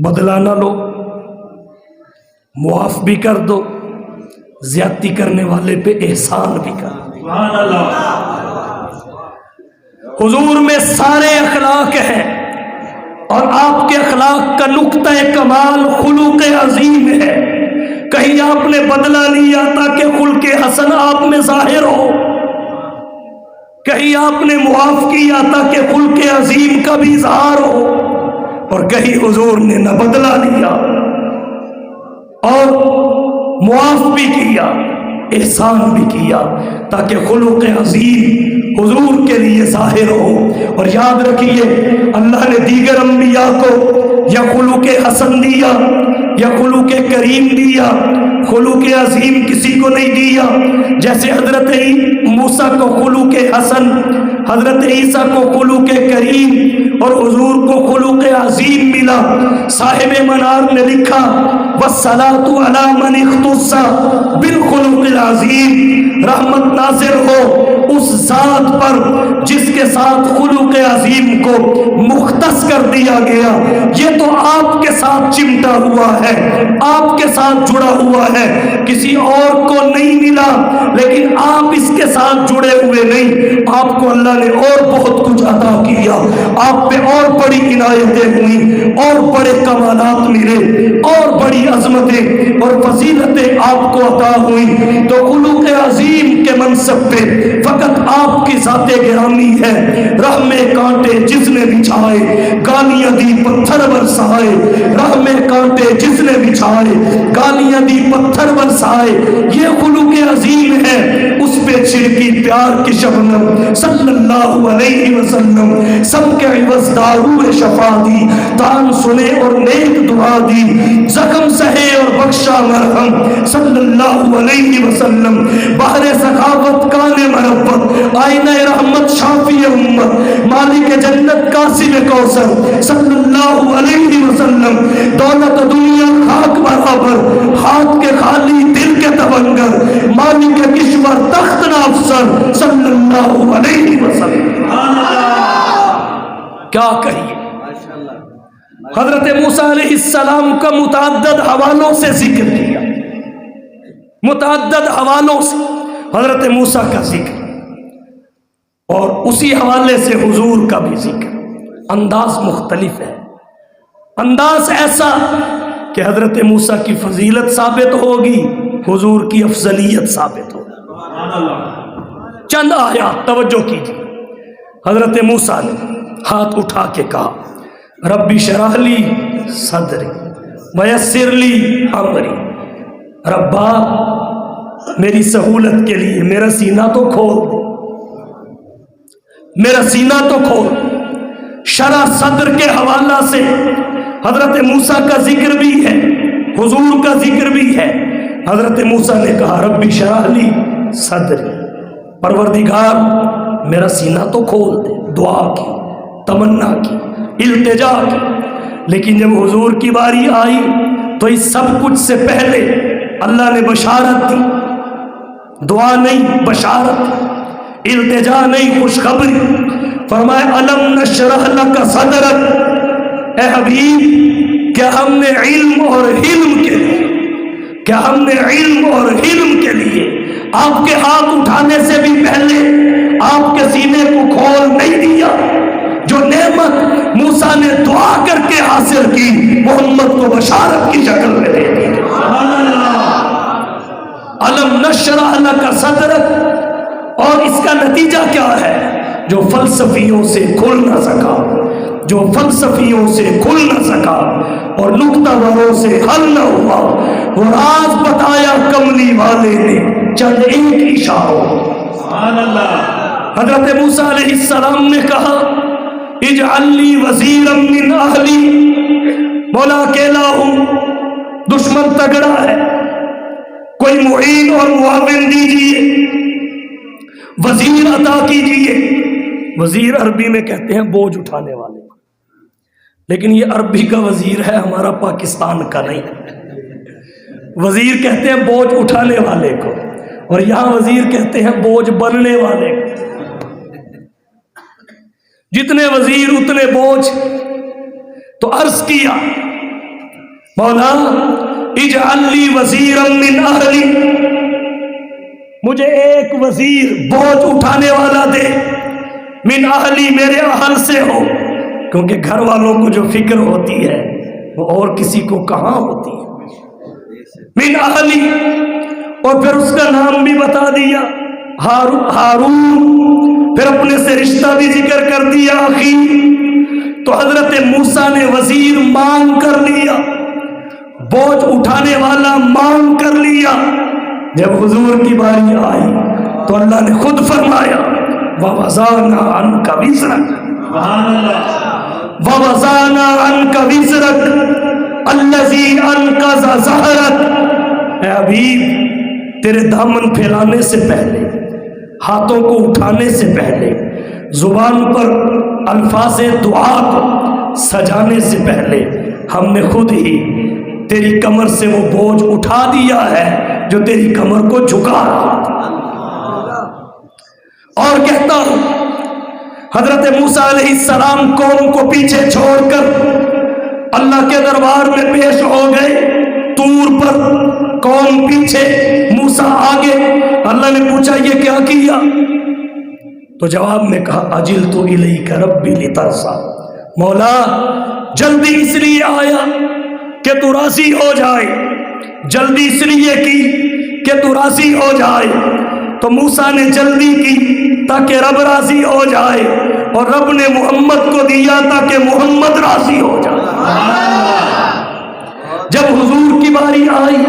بدلہ نہ لو، معاف بھی کر دو، زیادتی کرنے والے پہ احسان بھی کر دو۔ سبحان اللہ۔ حضور میں سارے اخلاق ہیں اور آپ کے اخلاق کا نقطہ کمال خلق عظیم ہے۔ کہیں آپ نے بدلہ لیا تاکہ خلق حسن آپ میں ظاہر ہو، کہیں آپ نے معاف کیا تاکہ خلق عظیم کا بھی اظہار ہو، اور کہیں حضور نے نہ بدلہ لیا اور معاف بھی کیا، احسان بھی کیا، تاکہ خلق عظیم حضور کے لیے ظاہر ہو۔ اور یاد رکھیے اللہ نے دیگر انبیاء کو یا خلق حسن دیا یا خلق کریم دیا، خلق عظیم کسی کو نہیں دیا۔ جیسے حضرت موسیٰ کو خلق حسن، حضرت عیسیٰ کو خلق کریم اور حضور کو خلق عظیم ملا۔ صاحب منار نے لکھا والصلاۃ علی من اختص بالخلق العظیم، رحمت نازل ہو اس ذات پر جس کے ساتھ خلق عظیم کو مختص کر دیا گیا۔ یہ تو آپ کے ساتھ چمٹا ہوا ہے، آپ کے ساتھ جڑا ہوا ہے، کسی اور کو نہیں ملا، لیکن آپ اس کے ساتھ جڑے ہوئے نہیں، آپ کو اللہ نے اور بہت کچھ عطا کیا، آپ پہ اور بڑی عنایتیں ہوئیں، اور بڑے کمالات ملے، اور بڑی عظمتیں اور فضیلتیں آپ کو عطا ہوئیں۔ تو خلق عظیم کے منصب پہ فقط آپ کی ذات گرامی ہے۔ راہ میں کانٹے جس نے بچھائے گالیاں دی پتھر برسائے، راہ میں کانٹے جس نے بچھائے گالیاں دی پتھر برسائے، یہ خلق عظیم ہے۔ اس پہ چھڑکی پیار کی شبنم صلی اللہ علیہ وسلم، سب کے عوض دارو شفا دی، تان سنے اور نیک دعا دی، زخم سہے اور بخشا مرہم صلی اللہ علیہ وسلم، بحر سخاوت کان مربت، آئینہ رحمت شافی امت، مالک جنت قاسم کوثر صلی اللہ علیہ وسلم، دولت دنیا خاک برابر، ہاتھ کے خالی دل کے تبنگر، مالک کشور تخت افسر صلی اللہ علیہ وسلم۔ کیا کہیے، حضرت موسیٰ علیہ السلام کا متعدد حوالوں سے ذکر کیا، متعدد حوالوں سے حضرت موسیٰ کا ذکر، اور اسی حوالے سے حضور کا بھی ذکر۔ انداز مختلف ہے، انداز ایسا کہ حضرت موسیٰ کی فضیلت ثابت ہوگی، حضور کی افضلیت ثابت ہوگی۔ چند آیات توجہ کیجیے۔ حضرت موسیٰ نے ہاتھ اٹھا کے کہا ربی شرح لی صدری ویسر لی امری، ربا میری سہولت کے لیے میرا سینہ تو کھول دے، میرا سینہ تو کھول۔ شرح صدر کے حوالہ سے حضرت موسیٰ کا ذکر بھی ہے، حضور کا ذکر بھی ہے۔ حضرت موسیٰ نے کہا ربی شرح لی صدری، پروردگار میرا سینہ تو کھول دے، دعا کی، تمنا کی، التجا کی۔ لیکن جب حضور کی باری آئی تو اس سب کچھ سے پہلے اللہ نے بشارت دی، دعا نہیں بشارت، التجا نہیں خوشخبری۔ فرمایا الم نشرح لک صدرک، اے حبیب کیا ہم نے علم اور حلم کے لیے، کیا ہم نے علم اور حلم کے لیے آپ کے ہاتھ اٹھانے سے بھی پہلے آپ کے سینے کو کھول نہیں دیا؟ جو نعمت موسیٰ نے دعا کر کے حاصل کی، محمد کو بشارت کی شکل میں دے دی۔ الم نشرح لک صدرک، اور اس کا نتیجہ کیا ہے؟ جو فلسفیوں سے کھل نہ سکا، جو فلسفیوں سے کھل نہ سکا اور نکتہ وروں سے حل نہ ہوا، وہ راز بتایا کملی والے نے چند ایک اشاروں۔ سبحان اللہ۔ حضرت موسیٰ علیہ السلام نے کہا اجعل لی وزیرا من اہلی، مولا اکیلا ہوں، دشمن تگڑا ہے، کوئی معین اور معاون دیجیے، وزیر عطا کیجیے۔ وزیر عربی میں کہتے ہیں بوجھ اٹھانے والے، لیکن یہ عربی کا وزیر ہے، ہمارا پاکستان کا نہیں۔ وزیر کہتے ہیں بوجھ اٹھانے والے کو، اور یہاں وزیر کہتے ہیں بوجھ بننے والے کو۔ جتنے وزیر اتنے بوجھ۔ تو عرض کیا مولا اجعل لی وزیرا من اہلی، مجھے ایک وزیر بوجھ اٹھانے والا دے، من اہلی میرے اہل سے ہو، کیونکہ گھر والوں کو جو فکر ہوتی ہے وہ اور کسی کو کہاں ہوتی ہے۔ من اہلی، اور پھر اس کا نام بھی بتا دیا ہارون۔ پھر اپنے سے رشتہ بھی ذکر کر دیا اخی. تو حضرت موسیٰ نے وزیر مانگ کر لیا، بوجھ اٹھانے والا مانگ کر لیا. جب حضور کی باری آئی تو اللہ نے خود فرمایا وَوَضَعْنَا عَنْكَ وِزْرَكَ وَوَضَعْنَا عَنْكَ وِزْرَكَ الَّذِي أَنْقَضَ ظَهْرَكَ. اے حبیب، تیرے دامن پھیلانے سے پہلے، ہاتھوں کو اٹھانے سے پہلے، زبان پر الفاظ دعا کو سجانے سے پہلے ہم نے خود ہی تیری کمر سے وہ بوجھ اٹھا دیا ہے جو تیری کمر کو جھکا رہا تھا. اور کہتا ہوں حضرت موسیٰ علیہ السلام قوم کو پیچھے چھوڑ کر اللہ کے دربار میں پیش ہو گئے. طور پر قوم پیچھے، موسیٰ آگے. اللہ نے پوچھا یہ کیا کیا؟ تو جواب میں کہا اجلت الیک ربی لترضی. مولا جلدی اس لیے آیا کہ تو راضی ہو جائے، جلدی اس لیے کی کہ تو راضی ہو جائے. تو موسیٰ نے جلدی کی تاکہ رب راضی ہو جائے، اور رب نے محمد کو دیا تاکہ محمد راضی ہو جائے. جب حضور کی باری آئی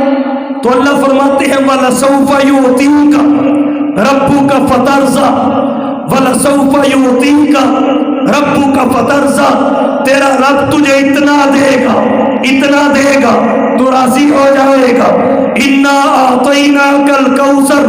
تو اللہ فرماتے ہیں وَلَسَوْفَ يُعْطِيكَ رَبُّكَ فَتَرْضَىٰ وَلَسَوْفَ يُعْطِيكَ رَبُّكَ فَتَرْضَىٰ. تیرا رب تجھے اتنا دے گا، اتنا دے گا تو راضی ہو جائے گا. اِنَّا أَعْطَيْنَاكَ الْكَوْثَرَ.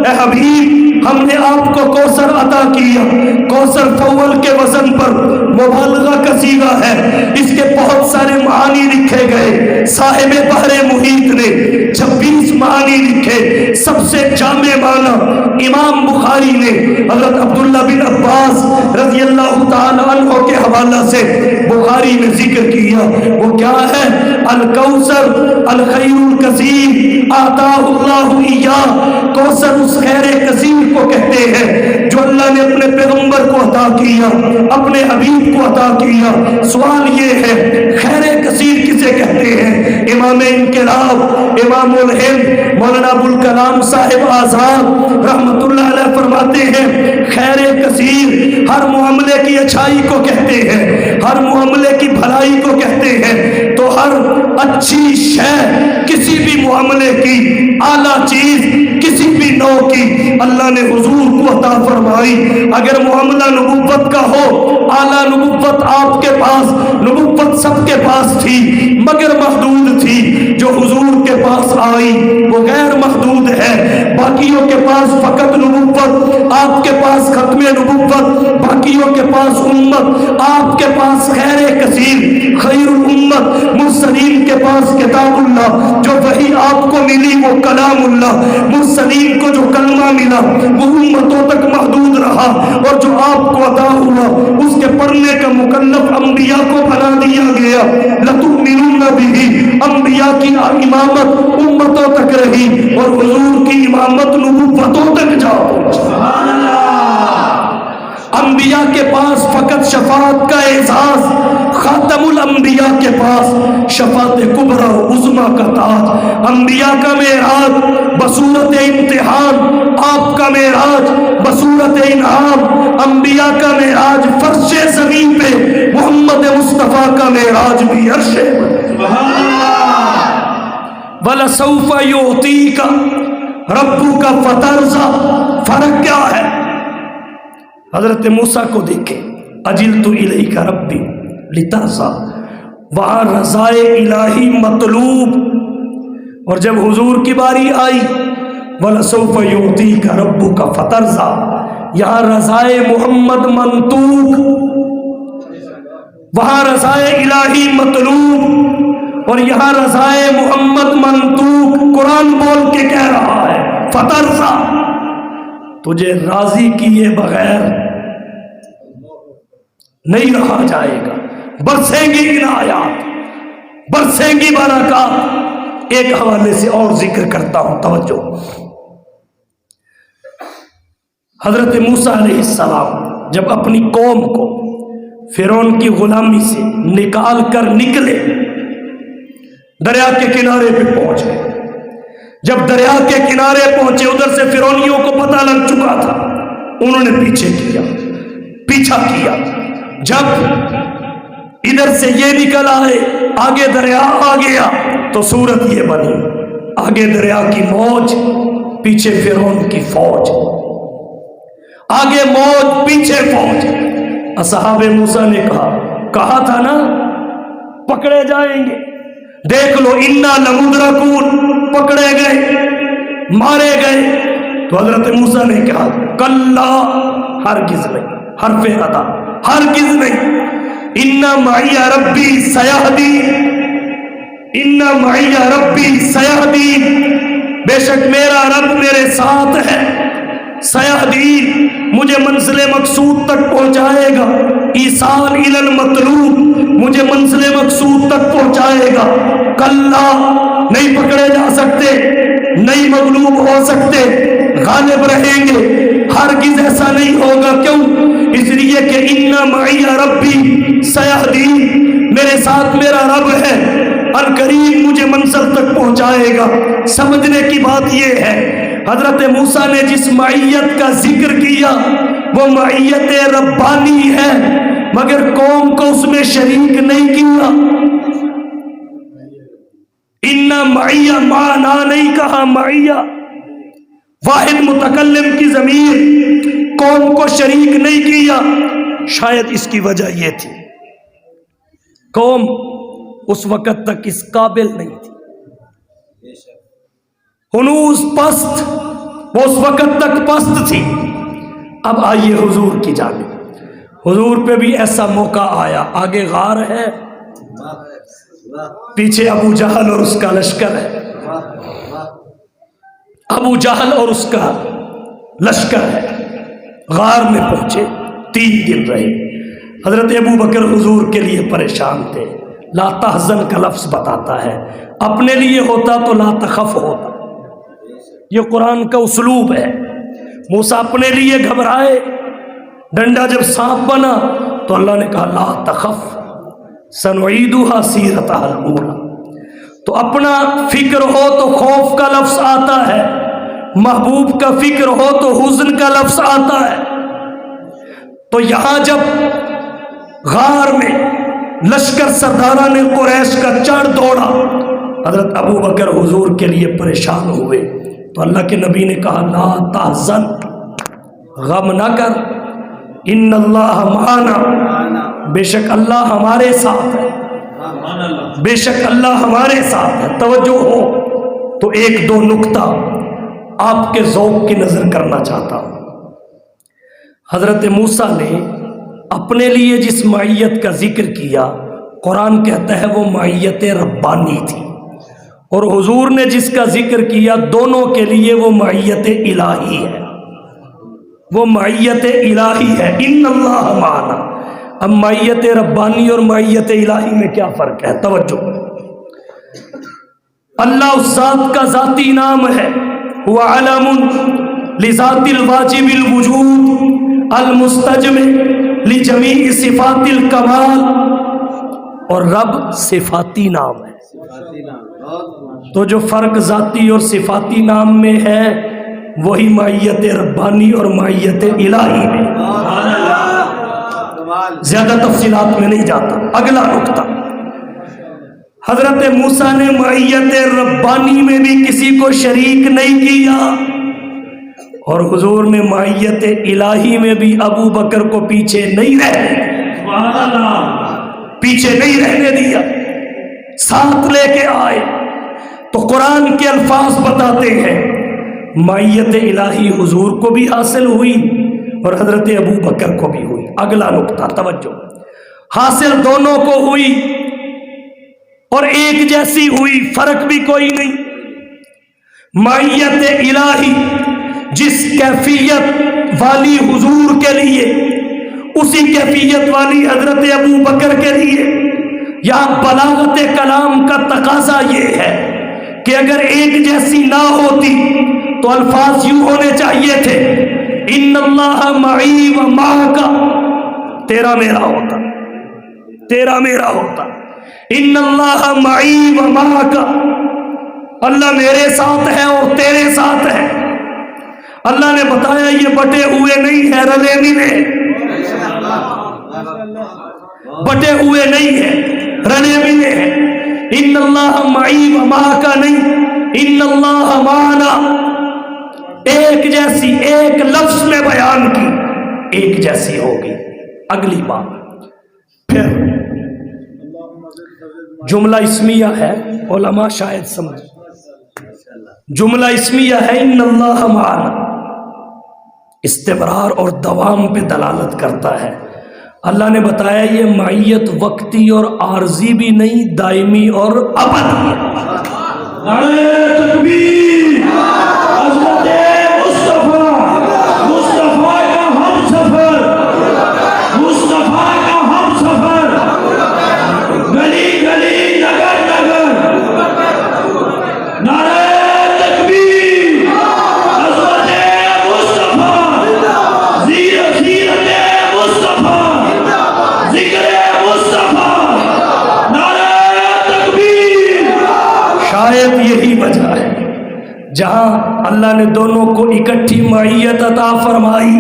اے حبیب، ہم نے آپ کو کوثر عطا کیا. کوثر فول کے وزن پر مبالغہ کا صیغہ ہے، اس کے بہت سارے معانی لکھے گئے. صاحب بحر محیط نے 26 معانی لکھے. سب سے جامع معنی امام بخاری نے حضرت عبداللہ بن عباس رضی اللہ تعالی عنہ کے حوالہ سے بخاری میں ذکر کیا. وہ کیا ہے؟ الکوثر الخیر الکثیر آتاہ اللہ ایاہ. کوثر اس خیر کثیر کو کہتے ہیں جو اللہ نے اپنے پیغمبر کو عطا کیا، اپنے حبیب کو عطا کیا. سوال یہ ہے خیر کثیر کسے کہتے ہیں؟ امام انقلاب، امام الہند مولانا ابوالکلام صاحب آزاد رحمت اللہ علیہ فرماتے ہیں خیر کثیر ہر معاملے کی اچھائی کو کہتے ہیں، ہر معاملے کی بھلائی کو کہتے ہیں. تو ہر اچھی شے، کسی بھی معاملے کی اعلیٰ چیز، کسی بھی نوع کی اللہ نے حضور کو عطا فرمائی. اگر معاملہ نبوت کا ہو، اعلیٰ نبوت آپ کے پاس، نبوت سب کے پاس تھی مگر محدود تھی. جو حضور کے پاس آئی وہ غیر محدود ہے. باقیوں کے پاس فقط نبوت، آپ کے پاس ختم نبوت. باقیوں کے پاس امت، آپ کے پاس خیر کثیر. خیر الامت مرسلین کے پاس کتاب اللہ، جو وحی آپ کو ملی وہ کلام اللہ. مرسلین کو جو کلمہ ملا وہ امتوں تک محدود رہا، اور جو آپ کو عطا ہوا اس کے پڑھنے کا مکلف انبیاء کو بنا دیا گیا. لَتُؤْمِنُونَ بِهِ، انبیاء کی امامت امتوں تک رہی، اور حضور کی امامت نبوتوں تک جا پہنچی. انبیاء کے پاس فقط شفاعت کا اعزاز، خاتم الانبیاء کے پاس شفاعت کبریٰ و عظمیٰ کا تاج. انبیاء کا معراج بصورت امتحان، آپ کا معراج بصورت انعام. انبیاء کا معراج فرش زمین پہ، محمد مصطفیٰ کا معراج بھی عرش. وَلَسَوْفَ يُعْطِيكَ رَبُّكَ فَتَرْضَىٰ. فرق کیا ہے؟ حضرت موسیٰ کو دیکھیں اجلت الیک ربی لترضیٰ، وہاں رضائے الہی مطلوب. اور جب حضور کی باری آئی وَلَسَوْفَ يُعْطِيكَ رَبُّكَ فَتَرْضَىٰ، یہاں رضائے محمد منطوق، وہاں رضائے الہی مطلوب، اور یہاں رضائے محمد منطوق. قرآن بول کے کہہ رہا ہے فَتَرْضَىٰ، تجھے راضی کیے بغیر نہیں رہا جائے گا. برسیں گی عنایات، برسیں گی برکات. ایک حوالے سے اور ذکر کرتا ہوں، توجہ. حضرت موسیٰ علیہ السلام جب اپنی قوم کو فرعون کی غلامی سے نکال کر نکلے، دریا کے کنارے پہ پہنچ گئے. جب دریا کے کنارے پہنچے ادھر سے فرعونیوں کو پتہ لگ چکا تھا انہوں نے پیچھا کیا. جب ادھر سے یہ نکل آئے, آگے دریا آ گیا, تو صورت یہ بنی, آگے دریا کی موج, پیچھے فرعون کی فوج, آگے موج پیچھے فوج. اصحاب موسیٰ نے کہا تھا نا پکڑے جائیں گے, دیکھ لو انا لمدرکون, پکڑے گئے, مارے گئے. تو حضرت موسیٰ نے کہا کلا, ہرگز نہیں, حرف ادا, ہرگز نہیں, انا معی ربی سیہدین, انا معی ربی سیہدین, بے شک میرا رب میرے ساتھ ہے. سیہدین, مجھے منزل مقصود تک پہنچائے گا. ایصال الی المطلوب, مجھے منزل مقصود تک پہنچائے گا. کلا, نہیں پکڑے جا سکتے, نہیں مغلوب ہو سکتے, غالب رہیں گے, ہرگز ایسا نہیں ہوگا. کیوں؟ اس لیے کہ انا معی ربی سیہدین, میرے ساتھ میرا رب ہے, القریب مجھے منزل تک پہنچائے گا. سمجھنے کی بات یہ ہے, حضرت موسیٰ نے جس معیت کا ذکر کیا وہ معیت ربانی ہے, مگر قوم کو اس میں شریک نہیں کیا. انا معی, معنا نہیں کہا, معیہ واحد متکلم کی ضمیر, قوم کو شریک نہیں کیا. شاید اس کی وجہ یہ تھی قوم اس وقت تک اس قابل نہیں تھی, ہنوز پست, وہ اس وقت تک پست تھی. اب آئیے حضور کی جانب, حضور پہ بھی ایسا موقع آیا, آگے غار ہے, پیچھے ابو جہل اور اس کا لشکر ہے. ابو جہل اور اس کا لشکر ہے. غار میں پہنچے, 3 دن رہے. حضرت ابو بکر حضور کے لیے پریشان تھے. لا تحزن کا لفظ بتاتا ہے, اپنے لیے ہوتا تو لا تخف ہوتا. یہ قرآن کا اسلوب ہے. موسیٰ اپنے لیے گھبرائے, ڈنڈا جب سانپ بنا تو اللہ نے کہا لا تخف سنعیدها سیرتها الاولی. تو اپنا فکر ہو تو خوف کا لفظ آتا ہے, محبوب کا فکر ہو تو حزن کا لفظ آتا ہے. تو یہاں جب غار میں لشکر سرداران قریش کا چڑھ دوڑا, حضرت ابو بکر حضور کے لیے پریشان ہوئے. تو اللہ کے نبی نے کہا لا تحزن, غم نہ کر, ان اللہ معنا, بے شک اللہ ہمارے ساتھ ہے, بے شک اللہ ہمارے ساتھ ہے. توجہ ہو تو 1-2 نکتہ آپ کے ذوق کی نظر کرنا چاہتا ہوں. حضرت موسیٰ نے اپنے لیے جس معیت کا ذکر کیا, قرآن کہتا ہے وہ معیت ربانی تھی, اور حضور نے جس کا ذکر کیا دونوں کے لیے وہ معیت الہی ہے, وہ معیت الہی ہے. ان اللہ معنا. اب معیت ربانی اور معیت الہی میں کیا فرق ہے؟ توجہ. اللہ اس ذات کا ذاتی نام ہے, هو علم لذات الواجب الوجود المستجمع لجمیع صفات الکمال, اور رب صفاتی نام ہے. تو جو فرق ذاتی اور صفاتی نام میں ہے وہی معیت ربانی اور معیت الہی میں. زیادہ تفصیلات میں نہیں جاتا. اگلا نقطہ, حضرت موسیٰ نے معیت ربانی میں بھی کسی کو شریک نہیں کیا, اور حضور نے معیت الہی میں بھی ابو بکر کو پیچھے نہیں رہنے دیا, ساتھ لے کے آئے. تو قرآن کے الفاظ بتاتے ہیں معیت الہی حضور کو بھی حاصل ہوئی اور حضرت ابو بکر کو بھی ہوئی. اگلا نقطہ توجہ, حاصل دونوں کو ہوئی اور ایک جیسی ہوئی, فرق بھی کوئی نہیں. معیت الہی جس کیفیت والی حضور کے لیے اسی کیفیت والی حضرت ابو بکر کے لیے. یہاں بلاغت کلام کا تقاضا یہ ہے کہ اگر ایک جیسی نہ ہوتی تو الفاظ یوں ہونے چاہیے تھے ان اللہ معی و معک, تیرا میرا ہوتا, تیرا میرا ہوتا. ان اللہ معی و معک, اللہ میرے ساتھ ہے اور تیرے ساتھ ہے. اللہ نے بتایا یہ بٹے ہوئے نہیں ہیں، رلے ملے، بٹے ہوئے نہیں ہیں، رلے ملے ہیں۔ ان اللہ معی و معک نہیں، ان اللہ معنا، ایک جیسی، ایک لفظ میں بیان کی، ایک جیسی ہوگی۔ اگلی بات پھر جملہ اسمیہ ہے، علماء شاید سمجھ، جملہ اسمیہ ہے ان اللہ معنا، استمرار اور دوام پہ دلالت کرتا ہے۔ اللہ نے بتایا یہ معیت وقتی اور عارضی بھی نہیں، دائمی اور ابدی ہے۔ نعرہ تکبیر، عظمت مصطفیٰ، مصطفیٰ کا ہم سفر، مصطفیٰ کا ہم سفر، گلی گلی نگر نگر، نعرہ تکبیر، عظمت مصطفیٰ، سیرت مصطفیٰ، ذکر مصطفیٰ، نعرہ تکبیر۔ شاید یہی وجہ ہے جہاں اللہ نے دونوں کو اکٹھی معیت عطا فرمائی،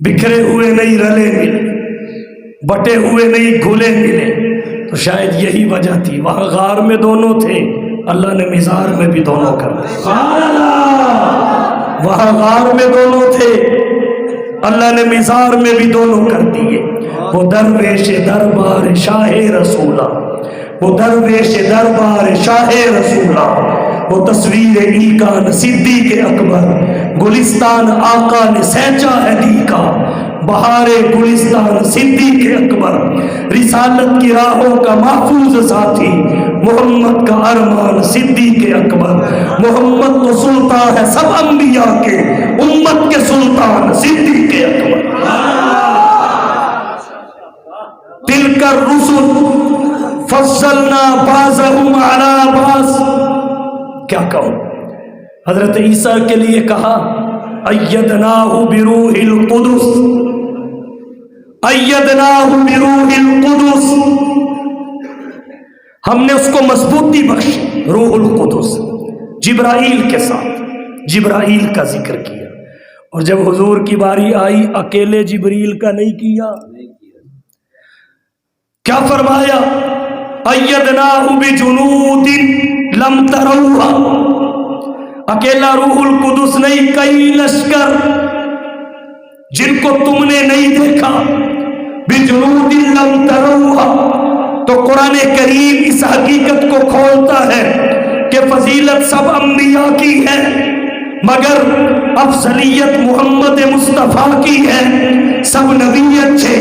بکھرے ہوئے نہیں، رلے ملے، بٹے ہوئے نہیں، گھلے ملے، تو شاید یہی وجہ تھی۔ وہاں غار میں دونوں تھے، اللہ نے مزار میں بھی دونوں کر دیا۔ سبحان اللہ، وہاں غار میں دونوں تھے، اللہ نے مزار میں بھی دونوں کر دیے۔ وہ درویش دربار شاہ رسولہ، وہ درویش دربار شاہ رسولہ، وہ تصویر ایکان صدیق اکبر، گلستان آقا نے سینچا ہے دیکھا، بہار گلستان صدیق اکبر، رسالت کی راہوں کا محفوظ ساتھی، محمد کا ارمان صدیق اکبر۔ محمد تو سلطان ہے سب انبیاء کے، امت کے سلطان صدیق اکبر۔ تلک الرسل فضلنا بعضهم على بعض، کیا کہوں، حضرت عیسیٰ کے لیے کہا ایدناہ بروح القدس، ایدناہ بروح القدس، ہم نے اس کو مضبوطی بخشی، روح القدس، جبرائیل کے ساتھ، جبرائیل کا ذکر کیا۔ اور جب حضور کی باری آئی اکیلے جبریل کا نہیں کیا، کیا فرمایا، ایدناہ بجنود لم تروہا، اکیلا روح القدس نہیں، کئی لشکر جن کو تم نے نہیں دیکھا، بجنود لم تروہا۔ تو قرآن کریم اس حقیقت کو کھولتا ہے کہ فضیلت سب انبیاء کی ہے، مگر افضلیت محمد مصطفیٰ کی ہے۔ سب نبی اچھے،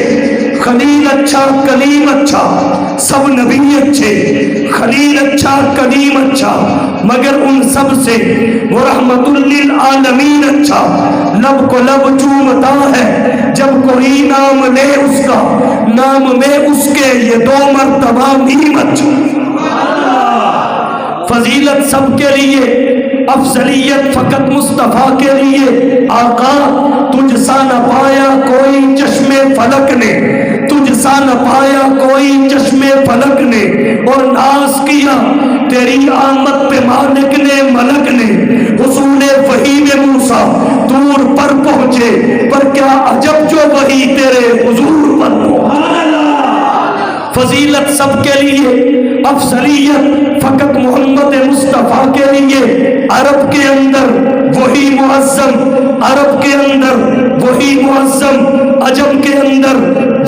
خلیل اچھا، کلیم اچھا، سب نبی اچھے، خلیل اچھا، کلیم اچھا، مگر ان سب سے وہ رحمت للعالمین اچھا۔ لب کو لب چومتا ہے جب کوئی نام لے اس کا، نام میں اس کے یہ دو مرتبہ نیم اچھا۔ فضیلت سب کے لیے، افضلیت فقط مصطفیٰ کے لیے۔ آقا تجھ سا نہ پایا کوئی چشم فلک نے، تجھ سا نہ پایا کوئی چشم فلک نے، اور ناز کیا تیری آمد پہ مالک نے، ملک نے۔ حصول وحی میں موسیٰ طور پر پہنچے، پر کیا عجب جو وحی تیرے حضور پر پہنچے۔ فضیلت سب کے لیے، افضلیت فقط محمد مصطفیٰ کے لیے۔ عرب کے اندر وہی معظم، عرب کے اندر وہی معظم، عجم کے اندر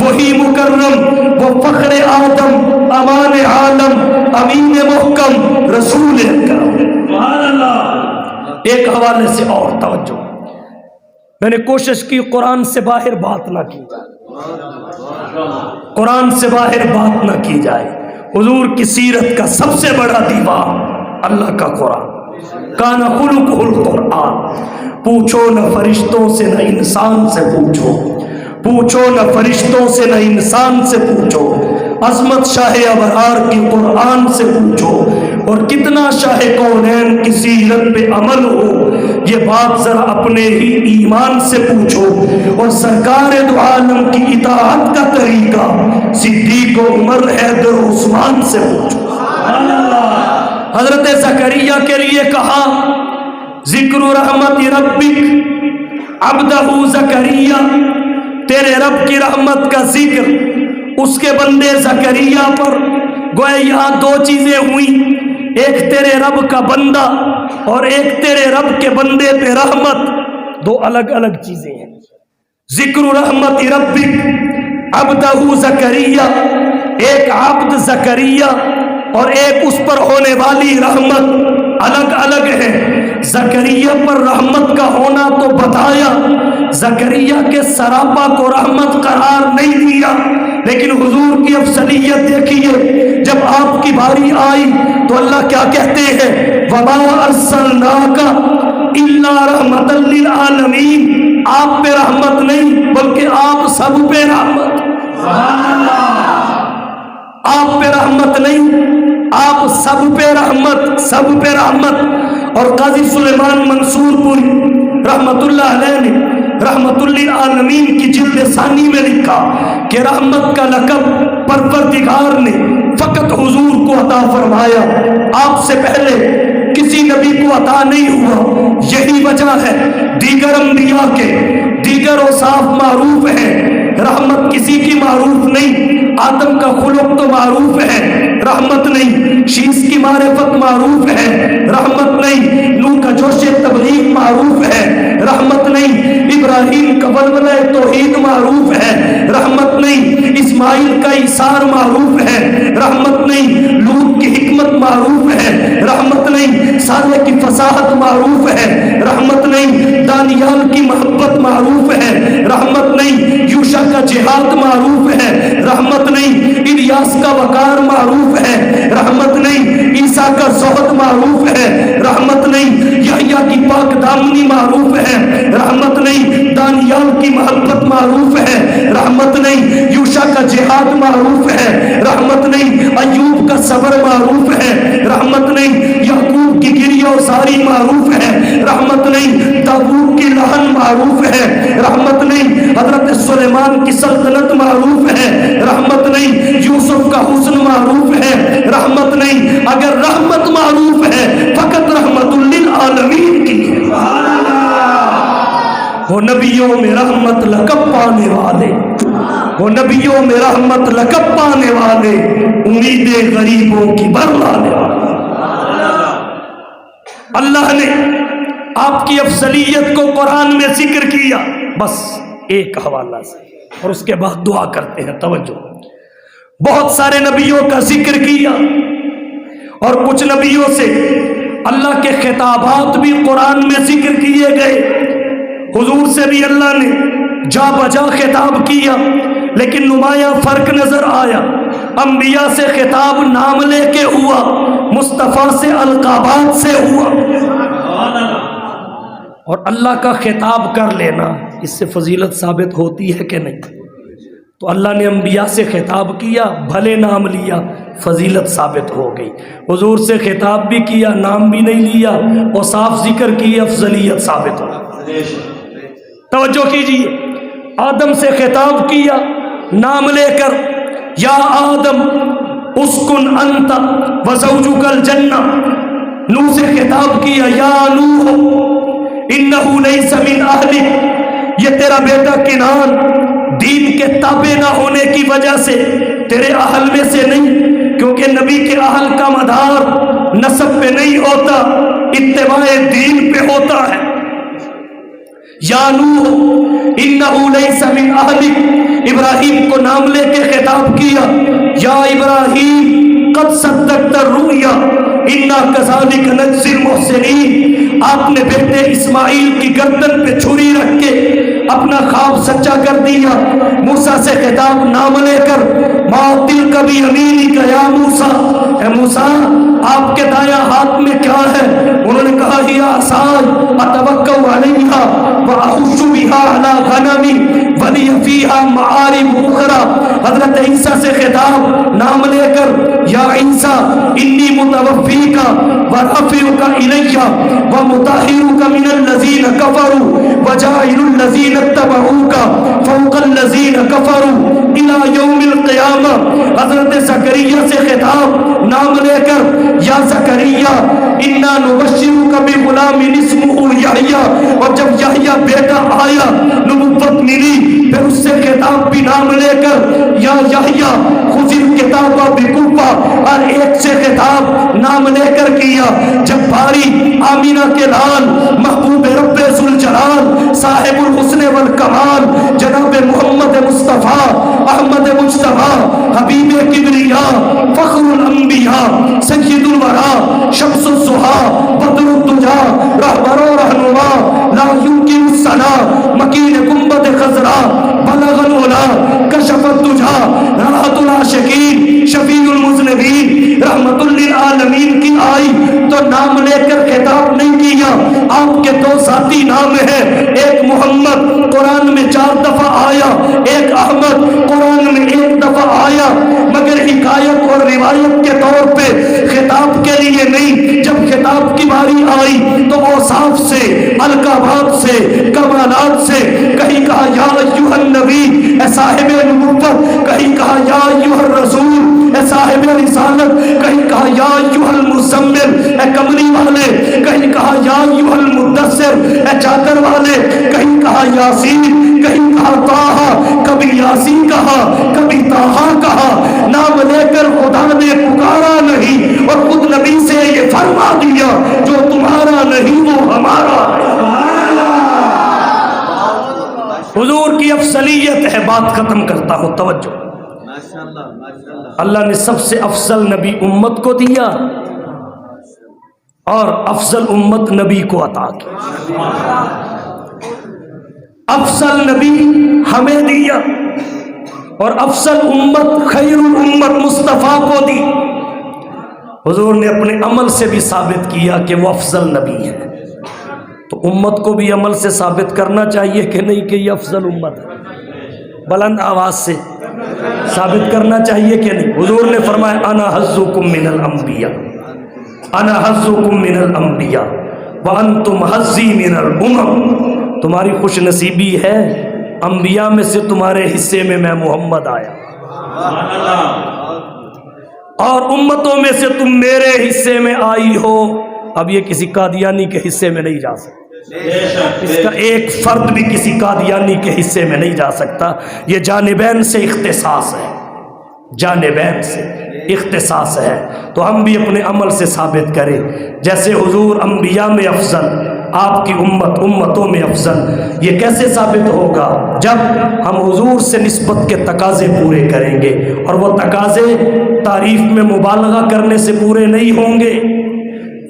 وہی مکرم، وہ فخر آدم، امان عالم، امین محکم، رسول اکرم۔ سبحان اللہ۔ ایک حوالے سے اور توجہ، میں نے کوشش کی قرآن سے باہر بات نہ کی جائے، قرآن سے باہر بات نہ کی جائے۔ حضور کی سیرت کا سب سے بڑا دیوار اللہ کا قرآن، کان خلقہ القرآن۔ پوچھو نہ فرشتوں سے نہ انسان سے پوچھو، پوچھو نہ فرشتوں سے نہ انسان سے پوچھو، عظمت شاہ ابرار کی قرآن سے پوچھو، اور کتنا شاہ کونین کی سیرت پہ عمل ہو یہ بات ذرا اپنے ہی ایمان سے پوچھو، اور سرکار دو عالم کی اطاعت کا طریقہ صدیق و عمر حیدر و عثمان سے پوچھو۔ حضرت زکریا کے لیے کہا ذکر رحمت ربک عبدہ زکریا، تیرے رب کی رحمت کا ذکر اس کے بندے زکریا پر۔ گویا یہاں دو چیزیں ہوئیں، ایک تیرے رب کا بندہ اور ایک تیرے رب کے بندے پہ رحمت، دو الگ الگ چیزیں ہیں۔ ذکر رحمت ربک عبدہ زکریا، ایک عبد زکریا اور ایک اس پر ہونے والی رحمت الگ الگ ہے۔ زکریا پر رحمت کا ہونا تو بتایا، زکریا کے سراپا کو رحمت قرار نہیں دیا، لیکن حضور کی افضلیت دیکھیے، جب آپ کی باری آئی تو اللہ کیا کہتے ہیں؟ وَمَا أَرْسَلْنَاكَ إِلَّا رَحْمَةً لِلْعَالَمِينَ، آپ پہ رحمت نہیں بلکہ آپ سب پہ رحمت۔ آپ پہ رحمت نہیں، آپ سب پہ رحمت، سب پہ رحمت۔ اور قاضی سلیمان منصور پوری رحمت اللہ علیہ نے رحمت للعالمین کی جلد ثانی میں لکھا کہ رحمت کا لقب پروردگار نے فقط حضور کو عطا فرمایا، آپ سے پہلے کسی نبی کو عطا نہیں ہوا۔ یہی وجہ ہے دیگر انبیاء کے دیگر اوصاف معروف ہیں، رحمت کسی کی معروف نہیں۔ آدم کا خلق تو معروف ہے، رحمت نہیں۔ شیس کی معرفت معروف ہے، رحمت نہیں۔ نوح کا جوش تبلیغ معروف ہے، رحمت نہیں۔ ابراہیم کا ولولہ توحید معروف ہے، رحمت نہیں۔ اسماعیل کا ایثار معروف ہے، رحمت نہیں۔ لوط کی حکمت معروف ہے، رحمت نہیں۔ صالح کی فصاحت معروف ہے، رحمت نہیں۔ دانیال کی محبت معروف ہے، رحمت نہیں۔ یوشع کا جہاد معروف ہے، رحمت نہیں۔ الیاس کا وقار معروف ہے، رحمت نہیں۔ عیسیٰ کا زہد معروف ہے، رحمت نہیں۔ یحییٰ کی پاک دامنی معروف ہے، رحمت نہیں۔ دانیال کی محبت معروف ہے، رحمت نہیں۔ یوشع کا جہاد معروف ہے، رحمت نہیں۔ ایوب کا صبر معروف ہے، رحمت نہیں۔ یعقوب کی گریہ وساری معروف ہے، رحمت نہیں۔ داؤد کی لہن معروف ہے، رحمت نہیں۔ حضرت سلیمان کی سلطنت معروف ہے، رحمت نہیں۔ یوسف کا حسن معروف ہے، رحمت نہیں۔ اگر رحمت معروف ہے فقط رحمت للعالمین کی ہے۔ وہ نبیوں میں رحمت لقب پانے والے، وہ نبیوں میں رحمت لقب پانے والے، امیدیں غریبوں کی بھر لانے والے۔ اللہ نے آپ کی افضلیت کو قرآن میں ذکر کیا، بس ایک حوالہ سے، اور اس کے بعد دعا کرتے ہیں۔ توجہ، بہت سارے نبیوں کا ذکر کیا اور کچھ نبیوں سے اللہ کے خطابات بھی قرآن میں ذکر کیے گئے۔ حضور سے بھی اللہ نے جا بجا خطاب کیا، لیکن نمایاں فرق نظر آیا۔ انبیاء سے خطاب نام لے کے ہوا، مصطفیٰ سے القابات سے ہوا۔ اور اللہ کا خطاب کر لینا، اس سے فضیلت ثابت ہوتی ہے کہ نہیں؟ تو اللہ نے انبیاء سے خطاب کیا، بھلے نام لیا، فضیلت ثابت ہو گئی۔ حضور سے خطاب بھی کیا، نام بھی نہیں لیا، اور صاف ذکر کی، افضلیت ثابت ہو گئی۔ توجہ کیجیے، آدم سے خطاب کیا نام لے کر، یا آدم اسکن انت وزوجک الجنہ۔ نوح سے خطاب کیا، یا نوح انہ لیس من اہلک، یہ تیرا بیٹا کنعان دین کے تابع نہ ہونے کی وجہ سے تیرے اہل میں سے نہیں، کیونکہ نبی کے اہل کا مدار نسب پہ نہیں ہوتا، اتباع دین پہ ہوتا ہے۔ یا نوح انہ لیس من اہلک، ابراہیم کو نام لے کے خطاب کیا، یا ابراہیم قد صدقت الرؤیا انا کذالک نجزی المحسنین۔ آپ نے بیٹے اسماعیل کی گردن پہ چھری رکھ کے اپنا خواب سچا کر دیا۔ موسیٰ سے خطاب نام لے کر، ما تلک بیمینک یا موسیٰ، اے موسیٰ آپ کے دایاں ہاتھ میں کیا ہے؟ انہوں نے کہا، ہی عصای اتوکل علیہا واحش بہا علی غنمی ولی فیہا معارب اخرى، حضرت عیسیٰ سے خطاب نام لے کر، یا عیسیٰ انی متوفیک ورافعک الی ومطہرک من الذین کفروا وجاعل الذین اتبعوک فوق الذین کفروا الی یوم القیامہ۔ حضرت زکریا سے خطاب نام لے کر، یا زکریا انا نبشرک بغلام اسمہ یحییٰ، اور جب یحییٰ بیٹا آیا نبوت ملی، پھر اس سے خطاب بھی نام لے کر، یا یحییٰ خذ الکتاب بقوہ، ہر ایک سے خطاب نام لے کر کیا۔ جب باری آمینہ کے لال محبوب رب ذوالجلال صاحب الحسن والکمال جناب محمد مصطفیٰ احمد مجتبیٰ حبیب کبریاء فخر الانبیاء سید الورا شمس الضحیٰ بدر الدجا رہبر و رہنما لا یمکن الثنا مکین گنبد خضرا بلغ العلا کشف الدجا راحت العاشقین شفیع المذنبین رحمت للعالمین کی آئی تو نام لے کر خطاب نہیں کیا۔ آپ کے دو ذاتی نام ہیں، ایک محمد قرآن میں 4 دفعہ آیا، ایک احمد قرآن میں 1 دفعہ آیا، مگر حکایت اور روایت کے طور پہ خطاب کے لیے نہیں۔ جب خطاب کی باری آئی تو اوصاف سے، القابات سے، کمالات سے، کہیں کہا یا ایھا النبی اے صاحب نبوت، کہیں کہا یا ایھا الرسول اے صاحب رسالت، کہیں کہا یا ایھا المزمل اے کملی والے، کہیں کہا یا ایھا المدثر اے چادر والے، کہیں کہا یاسین، کہیں کہا طٰہٰ، کبھی یاسین کہا کبھی طٰہٰ کہا، نام لے کر خدا نے پکارا نہیں اور خود نبی سے یہ فرما دیا جو تمہارا نہیں وہ ہمارا ہے۔ حضور کی افضلیت ہے، بات ختم کرتا ہوں، توجہ۔ اللہ نے سب سے افضل نبی امت کو دیا اور افضل امت نبی کو عطا کی۔ افضل نبی ہمیں دیا اور افضل امت خیر الامت مصطفیٰ کو دی۔ حضور نے اپنے عمل سے بھی ثابت کیا کہ وہ افضل نبی ہے، تو امت کو بھی عمل سے ثابت کرنا چاہیے کہ نہیں کہ یہ افضل امت ہے، بلند آواز سے ثابت کرنا چاہیے کہ نہیں۔ حضور نے فرمایا انا حظکم من الانبیاء، انا حظکم من الانبیاء وانتم حظی من الامم، تمہاری خوش نصیبی ہے انبیاء میں سے تمہارے حصے میں میں محمد آیا، اور امتوں میں سے تم میرے حصے میں آئی ہو۔ اب یہ کسی قادیانی کے حصے میں نہیں جا سکتا، اس کا ایک فرد بھی کسی قادیانی کے حصے میں نہیں جا سکتا۔ یہ جانبین سے اختصاص ہے، جانبین سے اختصاص ہے، تو ہم بھی اپنے عمل سے ثابت کریں۔ جیسے حضور انبیاء میں افضل، آپ کی امت امتوں میں افضل، یہ کیسے ثابت ہوگا؟ جب ہم حضور سے نسبت کے تقاضے پورے کریں گے، اور وہ تقاضے تعریف میں مبالغہ کرنے سے پورے نہیں ہوں گے،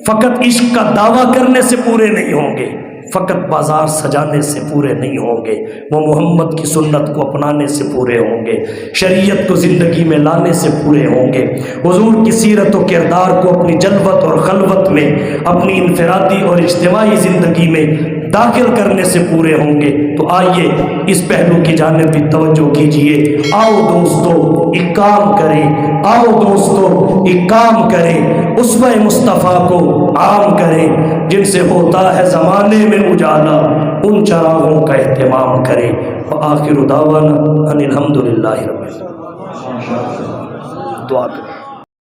فقط عشق کا دعویٰ کرنے سے پورے نہیں ہوں گے، فقط بازار سجانے سے پورے نہیں ہوں گے، وہ محمد کی سنت کو اپنانے سے پورے ہوں گے، شریعت کو زندگی میں لانے سے پورے ہوں گے، حضور کی سیرت و کردار کو اپنی جلوت اور خلوت میں، اپنی انفرادی اور اجتماعی زندگی میں داخل کرنے سے پورے ہوں گے۔ تو آئیے اس پہلو کی جانب بھی توجہ کیجئے۔ آؤ دوستو ایک کام کریں، آؤ دوستو ایک کام کریں، اسوہ مصطفیٰ کو عام کریں، جن سے ہوتا ہے زمانے میں اجالا، ان چراغوں کا اہتمام کریں۔ وآخر دعوانا ان الحمدللہ رب العالمین۔ دعا کریں۔